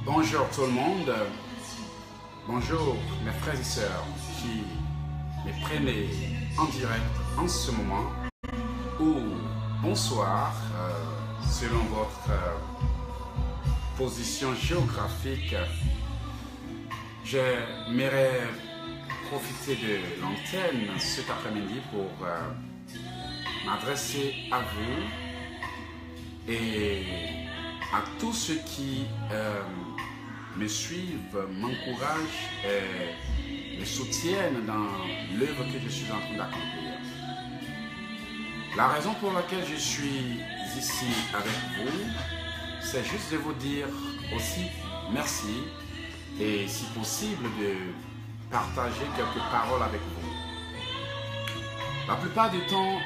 Bonjour tout le monde, bonjour mes frères et sœurs qui me prennent en direct en ce moment, ou bonsoir selon votre position géographique. J'aimerais profiter de l'antenne cet après-midi pour m'adresser à vous et à tous ceux qui me suivent, m'encouragent et me soutiennent dans l'œuvre que je suis en train d'accomplir. La raison pour laquelle je suis ici avec vous, c'est juste de vous dire aussi merci et si possible de partager quelques paroles avec vous. La plupart du temps,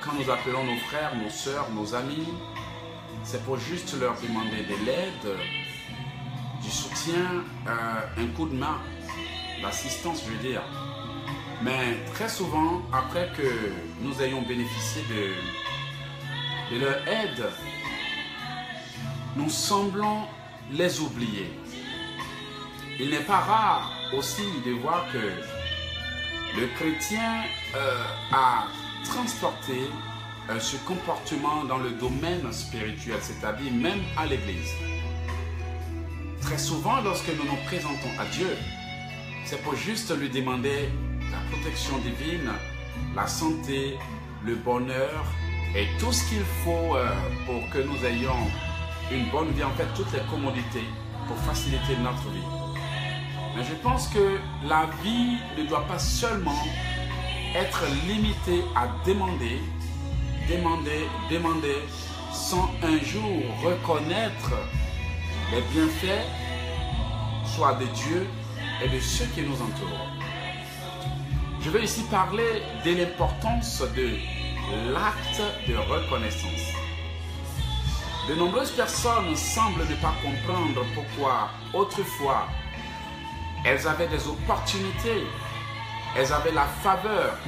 quand nous appelons nos frères, nos sœurs, nos amis, c'est pour juste leur demander de l'aide, du soutien, un coup de main, l'assistance, je veux dire. Mais très souvent, après que nous ayons bénéficié de leur aide, nous semblons les oublier. Il n'est pas rare aussi de voir que le chrétien a transporté ce comportement dans le domaine spirituel, c'est-à-dire même à l'église. Très souvent, lorsque nous nous présentons à Dieu, c'est pour juste lui demander la protection divine, la santé, le bonheur et tout ce qu'il faut pour que nous ayons une bonne vie, en fait toutes les commodités pour faciliter notre vie. Mais je pense que la vie ne doit pas seulement être limitée à demander, sans un jour reconnaître les bienfaits, soit de Dieu et de ceux qui nous entourent. Je vais ici parler de l'importance de l'acte de reconnaissance. De nombreuses personnes semblent ne pas comprendre pourquoi autrefois elles avaient des opportunités, elles avaient la faveur,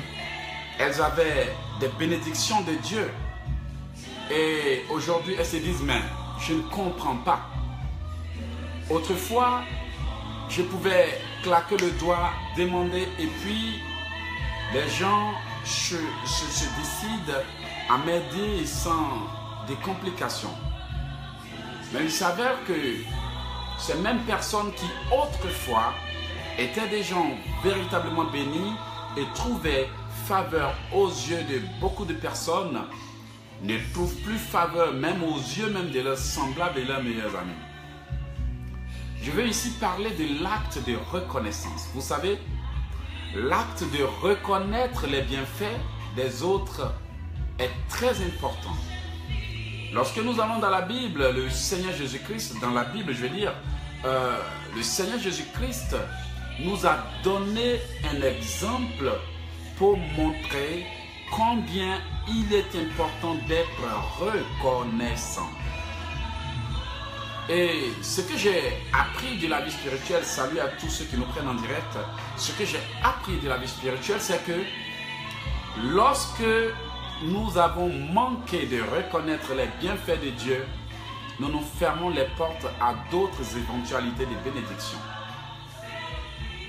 elles avaient des bénédictions de Dieu. Et aujourd'hui, elles se disent, mais je ne comprends pas. Autrefois, je pouvais claquer le doigt, demander, et puis les gens se décident à m'aider sans des complications. Mais il s'avère que ces mêmes personnes qui autrefois étaient des gens véritablement bénis et trouvaient faveur aux yeux de beaucoup de personnes, ne trouvent plus faveur même aux yeux même de leurs semblables et leurs meilleurs amis. Je veux ici parler de l'acte de reconnaissance. Vous savez, l'acte de reconnaître les bienfaits des autres est très important. Lorsque nous allons dans la Bible, le Seigneur Jésus-Christ, dans la Bible, je veux dire, le Seigneur Jésus-Christ nous a donné un exemple pour montrer combien il est important d'être reconnaissant. Et ce que j'ai appris de la vie spirituelle, salut à tous ceux qui nous prennent en direct, ce que j'ai appris de la vie spirituelle, c'est que lorsque nous avons manqué de reconnaître les bienfaits de Dieu, nous nous fermons les portes à d'autres éventualités de bénédiction.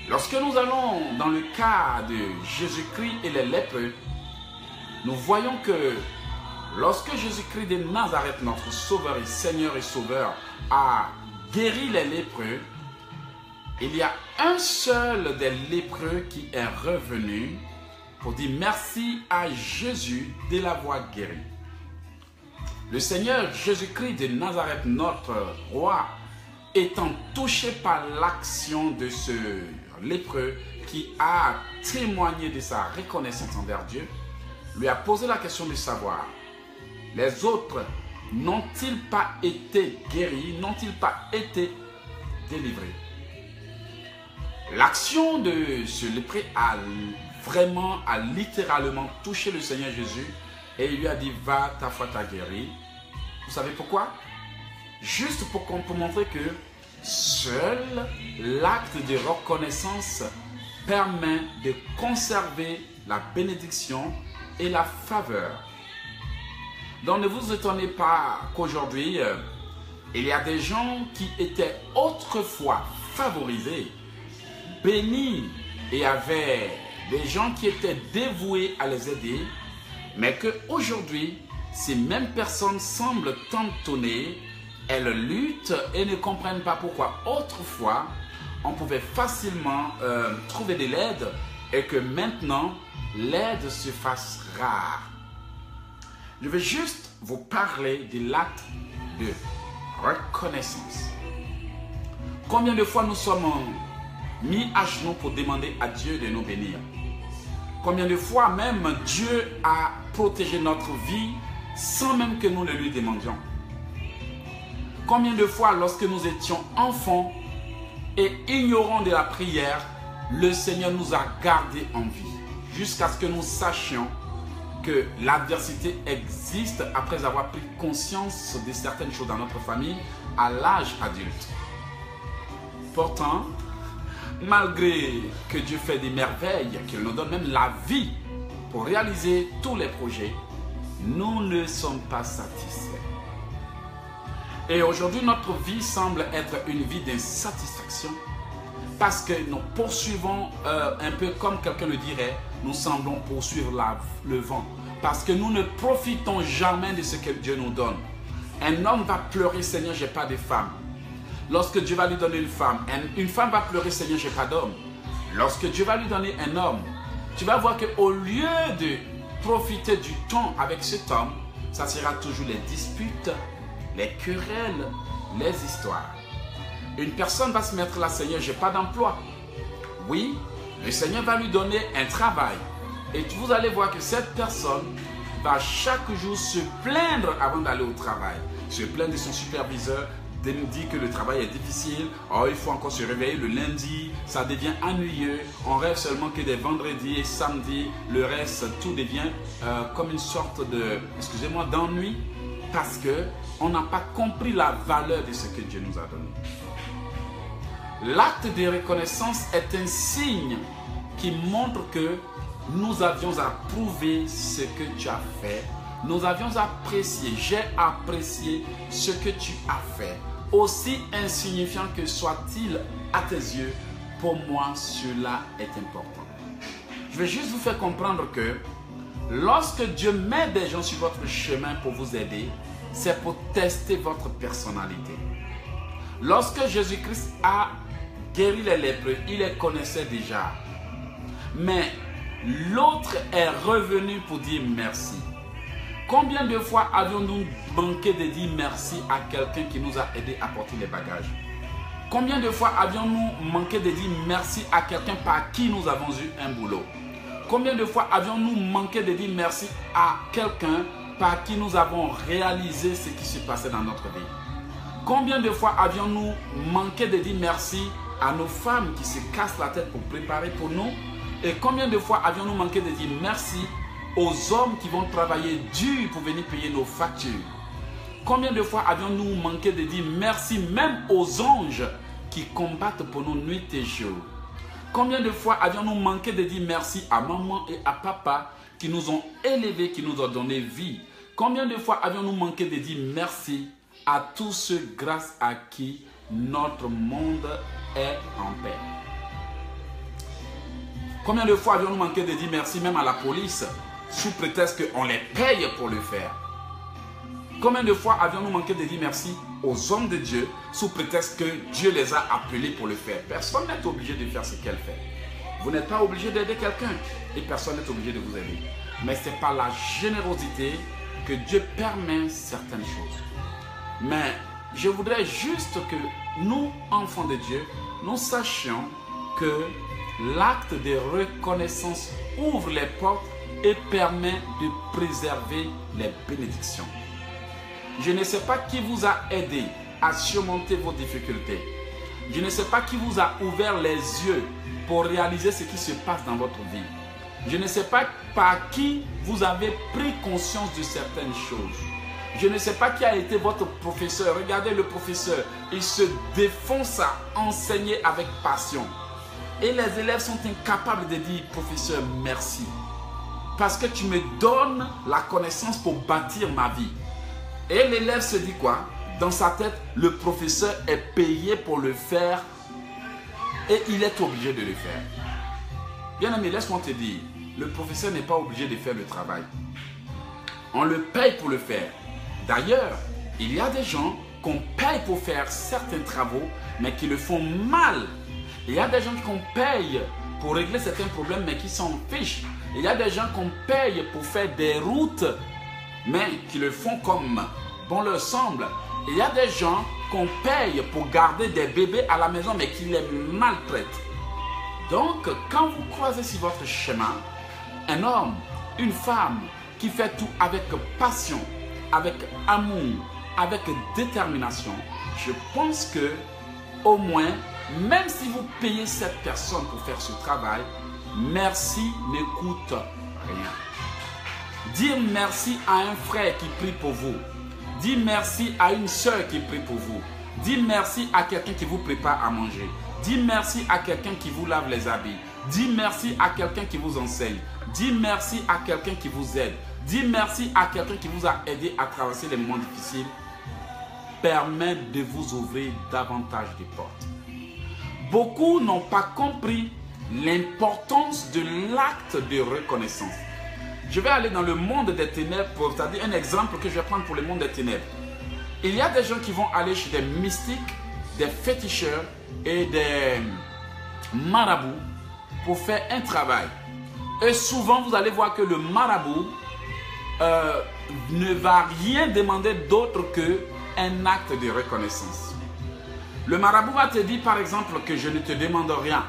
Lorsque nous allons dans le cas de Jésus-Christ et les lépreux, nous voyons que lorsque Jésus-Christ de Nazareth, notre Sauveur et Seigneur et Sauveur, a guéri les lépreux, il y a un seul des lépreux qui est revenu pour dire merci à Jésus de l'avoir guéri. Le Seigneur Jésus-Christ de Nazareth, notre roi, étant touché par l'action de ce lépreux qui a témoigné de sa reconnaissance envers Dieu, lui a posé la question de savoir, les autres n'ont-ils pas été guéris, n'ont-ils pas été délivrés? L'action de ce lépreux a littéralement touché le Seigneur Jésus et il lui a dit, va, ta foi t'a guéri. Vous savez pourquoi? Juste pour montrer que seul l'acte de reconnaissance permet de conserver la bénédiction et la faveur. Donc ne vous étonnez pas qu'aujourd'hui, Il y a des gens qui étaient autrefois favorisés, bénis et avaient des gens qui étaient dévoués à les aider, mais qu'aujourd'hui, ces mêmes personnes semblent tantonner, elles luttent et ne comprennent pas pourquoi autrefois, on pouvait facilement trouver de l'aide et que maintenant, l'aide se fasse rare. Je vais juste vous parler de l'acte de reconnaissance. Combien de fois nous sommes mis à genoux pour demander à Dieu de nous bénir? Combien de fois même Dieu a protégé notre vie sans même que nous le lui demandions? Combien de fois lorsque nous étions enfants et ignorants de la prière, le Seigneur nous a gardés en vie jusqu'à ce que nous sachions que l'adversité existe après avoir pris conscience de certaines choses dans notre famille à l'âge adulte. Pourtant, malgré que Dieu fait des merveilles, qu'il nous donne même la vie pour réaliser tous les projets, nous ne sommes pas satisfaits. Et aujourd'hui, notre vie semble être une vie d'insatisfaction parce que nous poursuivons un peu comme quelqu'un le dirait, nous semblons poursuivre le vent parce que nous ne profitons jamais de ce que Dieu nous donne. Un homme va pleurer, Seigneur, j'ai pas de femme. Lorsque Dieu va lui donner une femme va pleurer, Seigneur, j'ai pas d'homme. Lorsque Dieu va lui donner un homme, tu vas voir qu'au lieu de profiter du temps avec cet homme, ça sera toujours les disputes, les querelles, les histoires. Une personne va se mettre là, Seigneur, j'ai pas d'emploi. Oui, le Seigneur va lui donner un travail. Et vous allez voir que cette personne va chaque jour se plaindre avant d'aller au travail. Se plaindre de son superviseur, de nous dire que le travail est difficile. Oh, il faut encore se réveiller le lundi, ça devient ennuyeux. On rêve seulement que des vendredis et samedis, le reste, tout devient comme une sorte de, excusez-moi, d'ennui. Parce qu'on n'a pas compris la valeur de ce que Dieu nous a donné. L'acte de reconnaissance est un signe qui montre que nous avions approuvé ce que tu as fait. Nous avions apprécié, j'ai apprécié ce que tu as fait. Aussi insignifiant que soit-il à tes yeux, pour moi, cela est important. Je vais juste vous faire comprendre que lorsque Dieu met des gens sur votre chemin pour vous aider, c'est pour tester votre personnalité. Lorsque Jésus-Christ a guéri les lépreux, il les connaissait déjà. Mais l'autre est revenu pour dire merci. Combien de fois avions-nous manqué de dire merci à quelqu'un qui nous a aidé à porter les bagages? Combien de fois avions-nous manqué de dire merci à quelqu'un par qui nous avons eu un boulot? Combien de fois avions-nous manqué de dire merci à quelqu'un par qui nous avons réalisé ce qui se passait dans notre vie? Combien de fois avions-nous manqué de dire merci à nos femmes qui se cassent la tête pour préparer pour nous? Et combien de fois avions-nous manqué de dire merci aux hommes qui vont travailler dur pour venir payer nos factures? Combien de fois avions-nous manqué de dire merci même aux anges qui combattent pour nous nuit et jour? Combien de fois avions-nous manqué de dire merci à maman et à papa qui nous ont élevés, qui nous ont donné vie? Combien de fois avions-nous manqué de dire merci à tous ceux grâce à qui notre monde est en paix? Combien de fois avions-nous manqué de dire merci même à la police sous prétexte qu'on les paye pour le faire? Combien de fois avions-nous manqué de dire merci aux hommes de Dieu sous prétexte que Dieu les a appelés pour le faire? Personne n'est obligé de faire ce qu'elle fait. Vous n'êtes pas obligé d'aider quelqu'un et personne n'est obligé de vous aider. Mais c'est par la générosité que Dieu permet certaines choses. Mais je voudrais juste que nous, enfants de Dieu, nous sachions que l'acte de reconnaissance ouvre les portes et permet de préserver les bénédictions. Je ne sais pas qui vous a aidé à surmonter vos difficultés. Je ne sais pas qui vous a ouvert les yeux pour réaliser ce qui se passe dans votre vie. Je ne sais pas par qui vous avez pris conscience de certaines choses. Je ne sais pas qui a été votre professeur. Regardez le professeur, il se défonce à enseigner avec passion. Et les élèves sont incapables de dire, professeur, merci. Parce que tu me donnes la connaissance pour bâtir ma vie. Et l'élève se dit quoi? dans sa tête, le professeur est payé pour le faire et il est obligé de le faire. Bien aimé, laisse-moi te dire, le professeur n'est pas obligé de faire le travail. On le paye pour le faire. D'ailleurs, il y a des gens qu'on paye pour faire certains travaux, mais qui le font mal. Il y a des gens qu'on paye pour régler certains problèmes, mais qui s'en fichent. Il y a des gens qu'on paye pour faire des routes, mais qui le font comme bon leur semble. Il y a des gens qu'on paye pour garder des bébés à la maison, mais qui les maltraitent. Donc, quand vous croisez sur votre chemin un homme, une femme qui fait tout avec passion, avec amour, avec détermination, je pense que au moins, même si vous payez cette personne pour faire ce travail, merci ne coûte rien. Dire merci à un frère qui prie pour vous. Dire merci à une soeur qui prie pour vous. Dire merci à quelqu'un qui vous prépare à manger. Dire merci à quelqu'un qui vous lave les habits. Dire merci à quelqu'un qui vous enseigne. Dire merci à quelqu'un qui vous aide. Dire merci à quelqu'un qui vous a aidé à traverser les moments difficiles permet de vous ouvrir davantage de portes. Beaucoup n'ont pas compris l'importance de l'acte de reconnaissance. Je vais aller dans le monde des ténèbres, c'est-à-dire un exemple que je vais prendre pour le monde des ténèbres. Il y a des gens qui vont aller chez des mystiques, des féticheurs et des marabouts pour faire un travail. Et souvent, vous allez voir que le marabout ne va rien demander d'autre qu'un acte de reconnaissance. Le marabout va te dire par exemple que je ne te demande rien.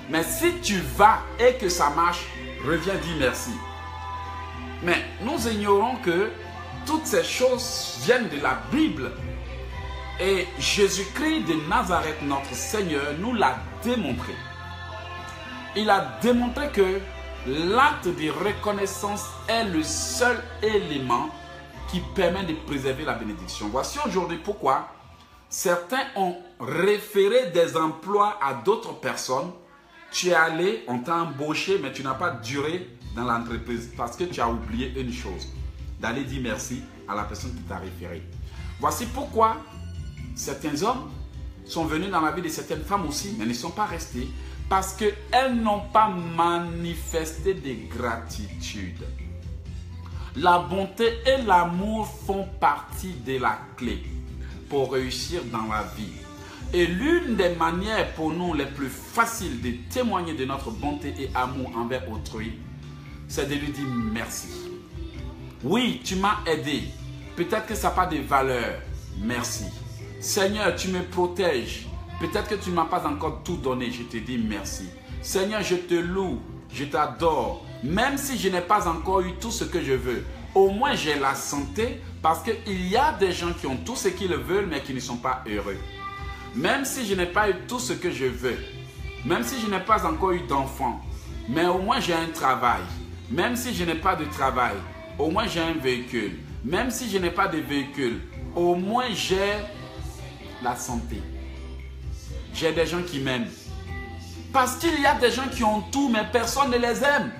Mais si tu vas et que ça marche, reviens dire merci. Mais nous ignorons que toutes ces choses viennent de la Bible. Et Jésus-Christ de Nazareth, notre Seigneur, nous l'a démontré. Il a démontré que l'acte de reconnaissance est le seul élément qui permet de préserver la bénédiction. Voici aujourd'hui pourquoi certains ont référé des emplois à d'autres personnes. Tu es allé, on t'a embauché, mais tu n'as pas duré dans l'entreprise parce que tu as oublié une chose, d'aller dire merci à la personne qui t'a référé. Voici pourquoi certains hommes sont venus dans la vie de certaines femmes aussi, mais ne sont pas restés parce qu'elles n'ont pas manifesté de gratitude. La bonté et l'amour font partie de la clé pour réussir dans la vie. Et l'une des manières pour nous les plus faciles de témoigner de notre bonté et amour envers autrui, c'est de lui dire merci. Oui, tu m'as aidé. Peut-être que ça n'a pas de valeur. Merci. Seigneur, tu me protèges. Peut-être que tu ne m'as pas encore tout donné. Je te dis merci. Seigneur, je te loue. Je t'adore. Même si je n'ai pas encore eu tout ce que je veux, au moins j'ai la santé parce qu'il y a des gens qui ont tout ce qu'ils veulent mais qui ne sont pas heureux. Même si je n'ai pas eu tout ce que je veux, même si je n'ai pas encore eu d'enfant, mais au moins j'ai un travail. Même si je n'ai pas de travail, au moins j'ai un véhicule. Même si je n'ai pas de véhicule, au moins j'ai la santé. J'ai des gens qui m'aiment. Parce qu'il y a des gens qui ont tout, mais personne ne les aime.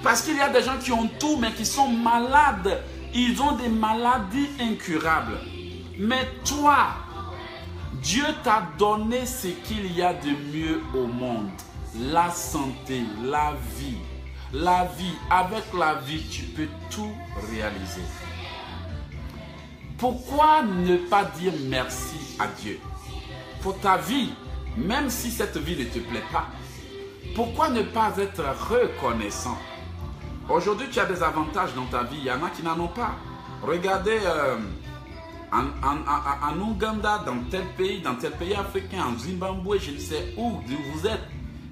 Parce qu'il y a des gens qui ont tout, mais qui sont malades. Ils ont des maladies incurables. Mais toi, Dieu t'a donné ce qu'il y a de mieux au monde. La santé, la vie. La vie, avec la vie, tu peux tout réaliser. Pourquoi ne pas dire merci à Dieu pour ta vie, même si cette vie ne te plaît pas? Pourquoi ne pas être reconnaissant? Aujourd'hui, tu as des avantages dans ta vie, il y en a qui n'en ont pas. Regardez en Ouganda, dans tel pays africain, en Zimbabwe, je ne sais où vous êtes.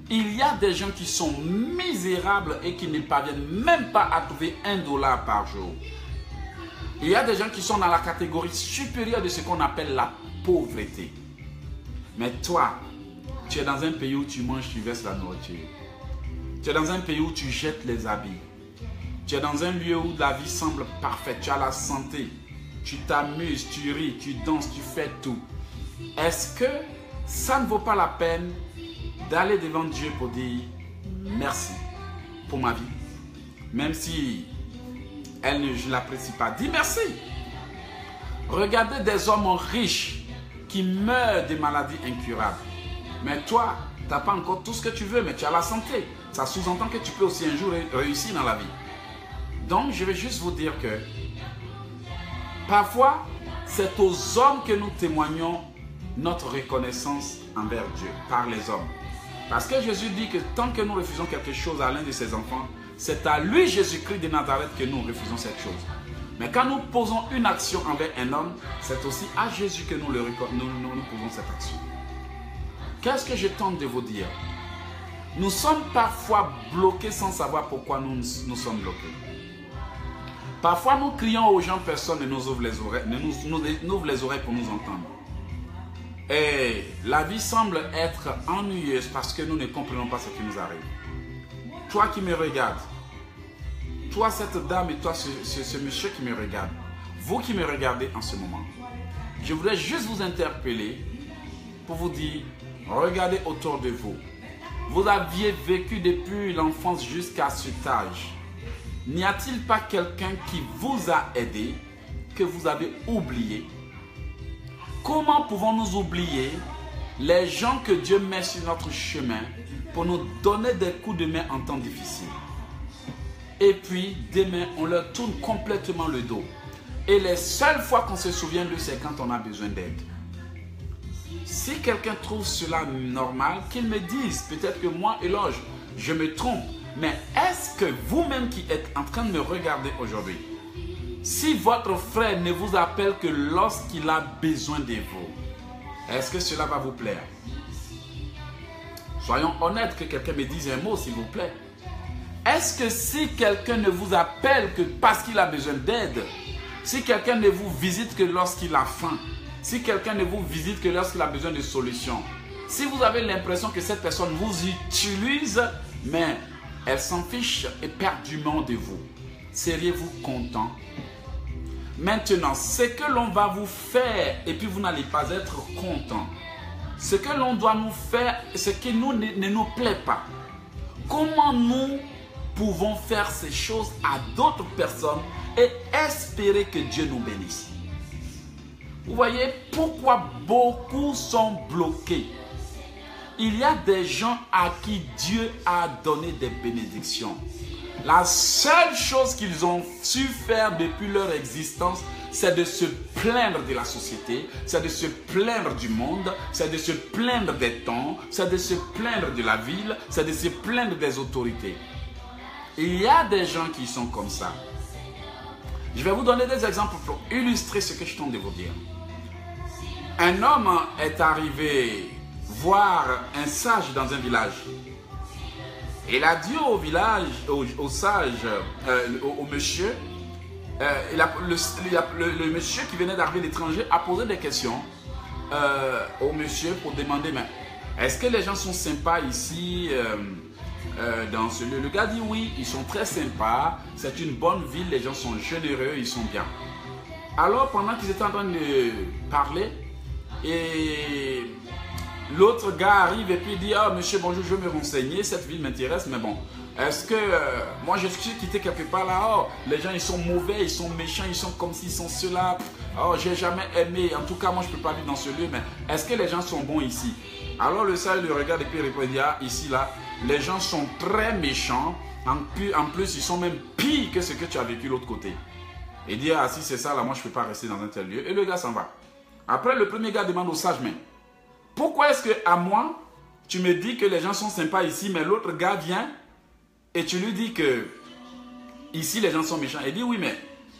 Il y a des gens qui sont misérables et qui ne parviennent même pas à trouver $1 par jour. Il y a des gens qui sont dans la catégorie supérieure de ce qu'on appelle la pauvreté. Mais toi, tu es dans un pays où tu manges, tu verses la nourriture. Tu es dans un pays où tu jettes les habits. Tu es dans un lieu où la vie semble parfaite. Tu as la santé. Tu t'amuses, tu ris, tu danses, tu fais tout. Est-ce que ça ne vaut pas la peine d'aller devant Dieu pour dire merci pour ma vie? Même si je ne l'apprécie pas. Dis merci. Regardez des hommes riches qui meurent des maladies incurables. Mais toi, tu n'as pas encore tout ce que tu veux, mais tu as la santé. Ça sous-entend que tu peux aussi un jour réussir dans la vie. Donc, je vais juste vous dire que parfois, c'est aux hommes que nous témoignons notre reconnaissance envers Dieu, par les hommes. Parce que Jésus dit que tant que nous refusons quelque chose à l'un de ses enfants, c'est à lui, Jésus-Christ de Nazareth, que nous refusons cette chose. Mais quand nous posons une action envers un homme, c'est aussi à Jésus que nous posons cette action. Qu'est-ce que je tente de vous dire? Nous sommes parfois bloqués sans savoir pourquoi nous sommes bloqués. Parfois nous crions aux gens, personne ne nous ouvre les oreilles, nous ouvre les oreilles pour nous entendre. Et la vie semble être ennuyeuse parce que nous ne comprenons pas ce qui nous arrive. Toi qui me regardes, toi cette dame et toi ce monsieur qui me regarde, vous qui me regardez en ce moment, je voudrais juste vous interpeller pour vous dire, regardez autour de vous. Vous aviez vécu depuis l'enfance jusqu'à cet âge. N'y a-t-il pas quelqu'un qui vous a aidé, que vous avez oublié? Comment pouvons-nous oublier les gens que Dieu met sur notre chemin pour nous donner des coups de main en temps difficile? Et puis, demain, on leur tourne complètement le dos. Et les seules fois qu'on se souvient d'eux, c'est quand on a besoin d'aide. Si quelqu'un trouve cela normal, qu'il me dise. Peut-être que moi, Eloge, je me trompe. Mais est-ce que vous-même qui êtes en train de me regarder aujourd'hui, si votre frère ne vous appelle que lorsqu'il a besoin de vous, est-ce que cela va vous plaire? Soyons honnêtes, que quelqu'un me dise un mot, s'il vous plaît. Est-ce que si quelqu'un ne vous appelle que parce qu'il a besoin d'aide, si quelqu'un ne vous visite que lorsqu'il a faim, si quelqu'un ne vous visite que lorsqu'il a besoin de solutions, si vous avez l'impression que cette personne vous utilise, mais elle s'en fiche éperdument de vous, seriez-vous content? Maintenant, ce que l'on va vous faire et puis vous n'allez pas être content, ce que l'on doit nous faire, ce qui ne nous plaît pas, comment nous pouvons faire ces choses à d'autres personnes et espérer que Dieu nous bénisse? Vous voyez pourquoi beaucoup sont bloqués. Il y a des gens à qui Dieu a donné des bénédictions. La seule chose qu'ils ont su faire depuis leur existence, c'est de se plaindre de la société, c'est de se plaindre du monde, c'est de se plaindre des temps, c'est de se plaindre de la ville, c'est de se plaindre des autorités. Il y a des gens qui sont comme ça. Je vais vous donner des exemples pour illustrer ce que je tente de vous dire. Un homme est arrivé voir un sage dans un village. Il a dit au village, au sage, au monsieur, le monsieur qui venait d'arriver d'étranger a posé des questions au monsieur pour demander, mais est-ce que les gens sont sympas ici dans ce lieu? Le gars dit oui, ils sont très sympas, c'est une bonne ville, les gens sont généreux, ils sont bien. Alors pendant qu'ils étaient en train de parler, et l'autre gars arrive et puis dit, ah monsieur bonjour, je veux me renseigner, cette ville m'intéresse, mais bon, est-ce que moi je suis quitté quelque part là, oh, les gens ils sont mauvais, ils sont méchants, ils sont comme s'ils sont ceux-là, oh j'ai jamais aimé, en tout cas moi je ne peux pas vivre dans ce lieu, mais est-ce que les gens sont bons ici? Alors le sage le regarde et puis il répond, ah ici là, les gens sont très méchants, en plus ils sont même pires que ce que tu as vécu de l'autre côté. Il dit, ah si c'est ça là, moi je ne peux pas rester dans un tel lieu, et le gars s'en va. Après, le premier gars demande au sage, mais pourquoi est-ce que à moi, tu me dis que les gens sont sympas ici, mais l'autre gars vient et tu lui dis que ici les gens sont méchants? Il dit, oui, mais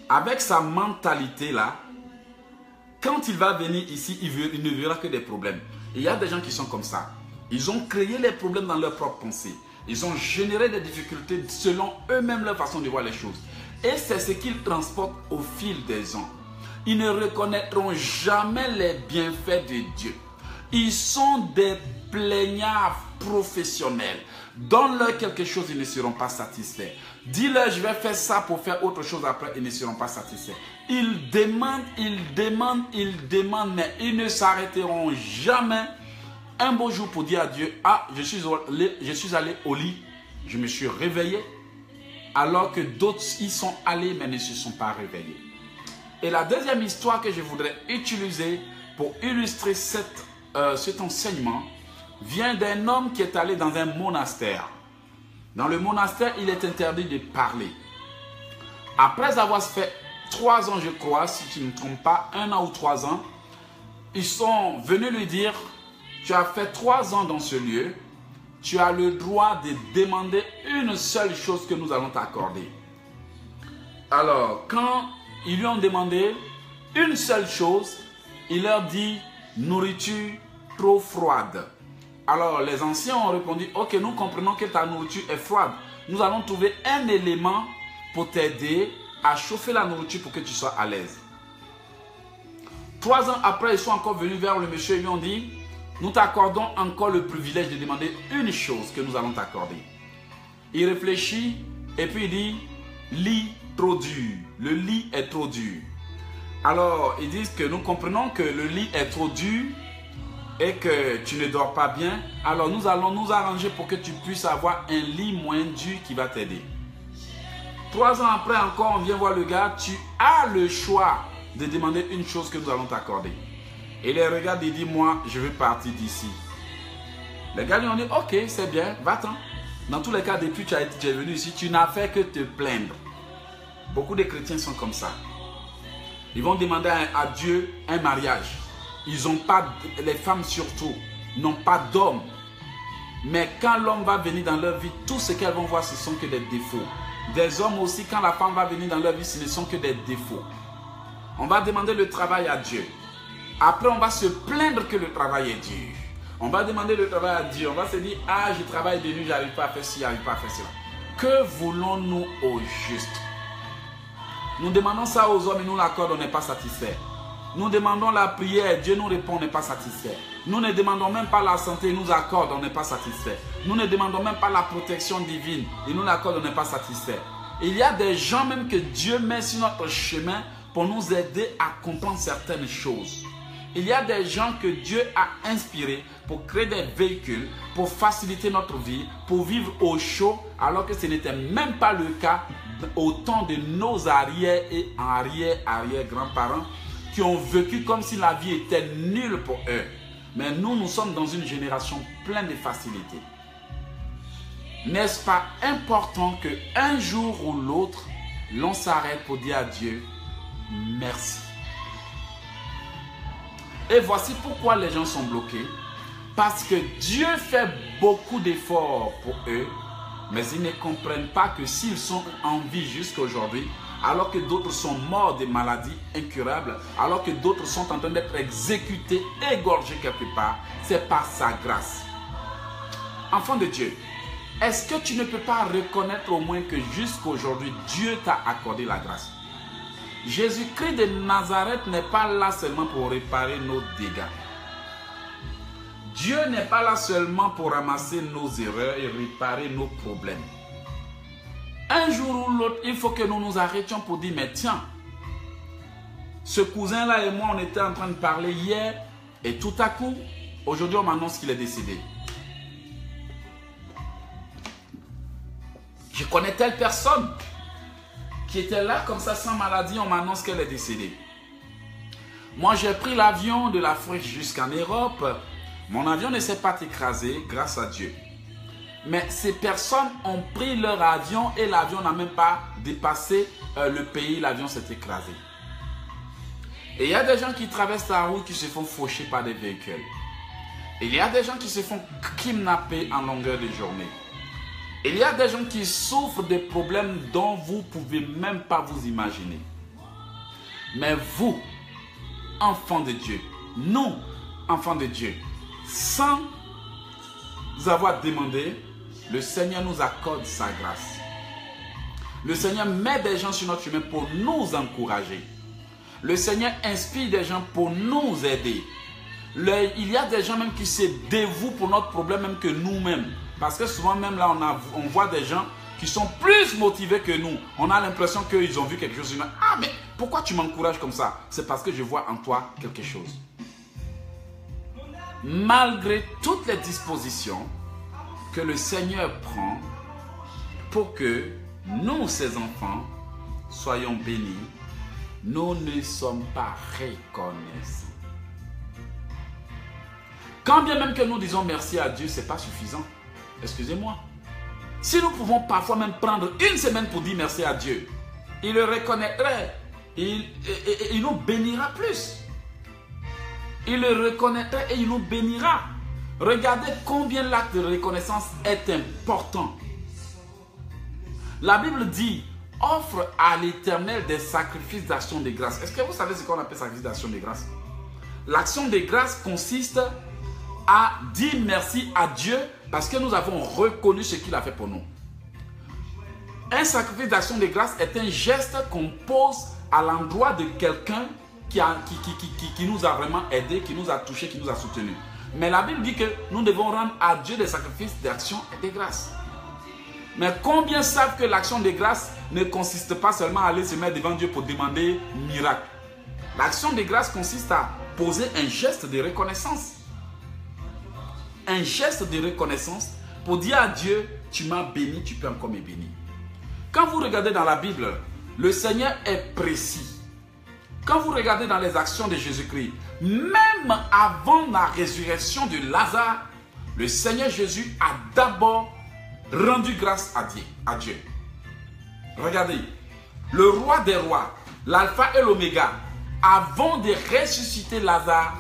avec sa mentalité là, quand il va venir ici, il ne verra que des problèmes. Il y a des gens qui sont comme ça. Ils ont créé les problèmes dans leur propre pensée. Ils ont généré des difficultés selon eux-mêmes leur façon de voir les choses. Et c'est ce qu'ils transportent au fil des ans. Ils ne reconnaîtront jamais les bienfaits de Dieu. Ils sont des plaignards professionnels. Donne-leur quelque chose, ils ne seront pas satisfaits. Dis-leur, je vais faire ça pour faire autre chose après, ils ne seront pas satisfaits. Ils demandent, mais ils ne s'arrêteront jamais un beau jour pour dire à Dieu, ah, je suis allé au lit, je me suis réveillé, alors que d'autres y sont allés, mais ne se sont pas réveillés. Et la deuxième histoire que je voudrais utiliser pour illustrer cet enseignement vient d'un homme qui est allé dans un monastère. Dans le monastère, il est interdit de parler. Après avoir fait 3 ans, je crois, si tu ne me trompes pas, 1 an ou 3 ans, ils sont venus lui dire, tu as fait 3 ans dans ce lieu, tu as le droit de demander une seule chose que nous allons t'accorder. Alors, quand ils lui ont demandé une seule chose, il leur dit nourriture trop froide. Alors, les anciens ont répondu, ok, nous comprenons que ta nourriture est froide. Nous allons trouver un élément pour t'aider à chauffer la nourriture pour que tu sois à l'aise. 3 ans après, ils sont encore venus vers le monsieur et lui ont dit, nous t'accordons encore le privilège de demander une chose que nous allons t'accorder. Il réfléchit et puis il dit, lit trop dur. Le lit est trop dur. Alors, ils disent que nous comprenons que le lit est trop dur et que tu ne dors pas bien. Alors, nous allons nous arranger pour que tu puisses avoir un lit moins dur qui va t'aider. 3 ans après encore, on vient voir le gars. Tu as le choix de demander une chose que nous allons t'accorder. Et les regarde et dit, moi, je veux partir d'ici. Les gars lui ont dit, ok, c'est bien, va-t'en. Dans tous les cas, depuis que tu es venu ici, tu n'as fait que te plaindre. Beaucoup de chrétiens sont comme ça. Ils vont demander à Dieu un mariage. Ils n'ont pas, les femmes surtout, n'ont pas d'homme. Mais quand l'homme va venir dans leur vie, tout ce qu'elles vont voir, ce sont que des défauts. Des hommes aussi, quand la femme va venir dans leur vie, ce ne sont que des défauts. On va demander le travail à Dieu. Après, on va se plaindre que le travail est dur. On va demander le travail à Dieu. On va se dire, ah, je travaille de nuit, je n'arrive pas à faire ci, je n'arrive pas à faire cela. Que voulons-nous au juste? Nous demandons ça aux hommes et nous l'accordons, on n'est pas satisfait. Nous demandons la prière, Dieu nous répond, on n'est pas satisfait. Nous ne demandons même pas la santé, il nous accorde, on n'est pas satisfait. Nous ne demandons même pas la protection divine, il nous l'accorde, on n'est pas satisfait. Il y a des gens même que Dieu met sur notre chemin pour nous aider à comprendre certaines choses. Il y a des gens que Dieu a inspirés pour créer des véhicules, pour faciliter notre vie, pour vivre au chaud, alors que ce n'était même pas le cas au temps de nos arrière et arrière-grands-parents qui ont vécu comme si la vie était nulle pour eux. Mais nous, nous sommes dans une génération pleine de facilités. N'est-ce pas important qu'un jour ou l'autre, l'on s'arrête pour dire à Dieu merci? Et voici pourquoi les gens sont bloqués. Parce que Dieu fait beaucoup d'efforts pour eux, mais ils ne comprennent pas que s'ils sont en vie jusqu'à aujourd'hui, alors que d'autres sont morts de maladies incurables, alors que d'autres sont en train d'être exécutés, égorgés quelque part, c'est par sa grâce. Enfant de Dieu, est-ce que tu ne peux pas reconnaître au moins que jusqu'à aujourd'hui, Dieu t'a accordé la grâce? Jésus-Christ de Nazareth n'est pas là seulement pour réparer nos dégâts. Dieu n'est pas là seulement pour ramasser nos erreurs et réparer nos problèmes. Un jour ou l'autre, il faut que nous nous arrêtions pour dire, mais tiens, ce cousin-là et moi, on était en train de parler hier et tout à coup, aujourd'hui, on m'annonce qu'il est décédé. Je connais telle personne qui était là comme ça sans maladie, on m'annonce qu'elle est décédée. Moi, j'ai pris l'avion de l'Afrique jusqu'en Europe. Mon avion ne s'est pas écrasé grâce à Dieu. Mais ces personnes ont pris leur avion et l'avion n'a même pas dépassé le pays, l'avion s'est écrasé. Et il y a des gens qui traversent la route qui se font faucher par des véhicules. Et il y a des gens qui se font kidnapper en longueur de journée. Il y a des gens qui souffrent de problèmes dont vous ne pouvez même pas vous imaginer. Mais vous, enfants de Dieu, nous, enfants de Dieu, sans avoir demandé, le Seigneur nous accorde sa grâce. Le Seigneur met des gens sur notre chemin pour nous encourager. Le Seigneur inspire des gens pour nous aider. Il y a des gens même qui se dévouent pour notre problème même que nous-mêmes. Parce que souvent même là, on voit des gens qui sont plus motivés que nous. On a l'impression qu'ils ont vu quelque chose. Ah, mais pourquoi tu m'encourages comme ça? C'est parce que je vois en toi quelque chose. Malgré toutes les dispositions que le Seigneur prend pour que nous, ses enfants, soyons bénis nous ne sommes pas reconnaissants. Quand bien même que nous disons merci à Dieu, ce n'est pas suffisant. Excusez-moi. Si nous pouvons parfois même prendre une semaine pour dire merci à Dieu, il le reconnaîtrait, il nous bénira plus. Il le reconnaîtrait et il nous bénira. Regardez combien l'acte de reconnaissance est important. La Bible dit, offre à l'Éternel des sacrifices d'action de grâce. Est-ce que vous savez ce qu'on appelle sacrifice d'action de grâce? L'action de grâce consiste à dire merci à Dieu parce que nous avons reconnu ce qu'il a fait pour nous. Un sacrifice d'action de grâce est un geste qu'on pose à l'endroit de quelqu'un qui nous a vraiment aidés, qui nous a touchés, qui nous a soutenus. Mais la Bible dit que nous devons rendre à Dieu des sacrifices d'action et de grâce. Mais combien savent que l'action de grâce ne consiste pas seulement à aller se mettre devant Dieu pour demander miracle? L'action de grâce consiste à poser un geste de reconnaissance. Un geste de reconnaissance pour dire à Dieu, tu m'as béni, tu peux encore me bénir. Quand vous regardez dans la Bible, le Seigneur est précis. Quand vous regardez dans les actions de Jésus-Christ, même avant la résurrection de Lazare, le Seigneur Jésus a d'abord rendu grâce à Dieu. Regardez, le roi des rois, l'alpha et l'oméga, avant de ressusciter Lazare,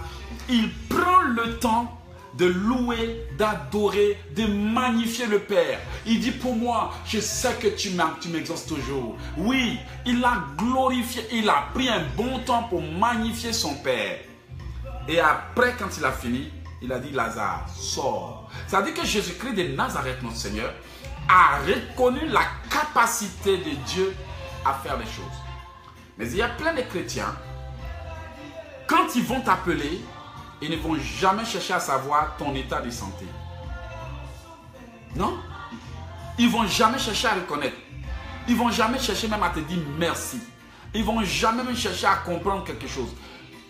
il prend le temps de louer, d'adorer, de magnifier le Père. Il dit, pour moi, je sais que tu m'exauces toujours. Oui, il a glorifié, il a pris un bon temps pour magnifier son Père. Et après, quand il a fini, il a dit, Lazare, sors. Ça veut dire que Jésus-Christ de Nazareth, notre Seigneur, a reconnu la capacité de Dieu à faire les choses. Mais il y a plein de chrétiens, quand ils vont t'appeler, ils ne vont jamais chercher à savoir ton état de santé. Non? Ils ne vont jamais chercher à reconnaître. Ils ne vont jamais chercher même à te dire merci. Ils ne vont jamais même chercher à comprendre quelque chose.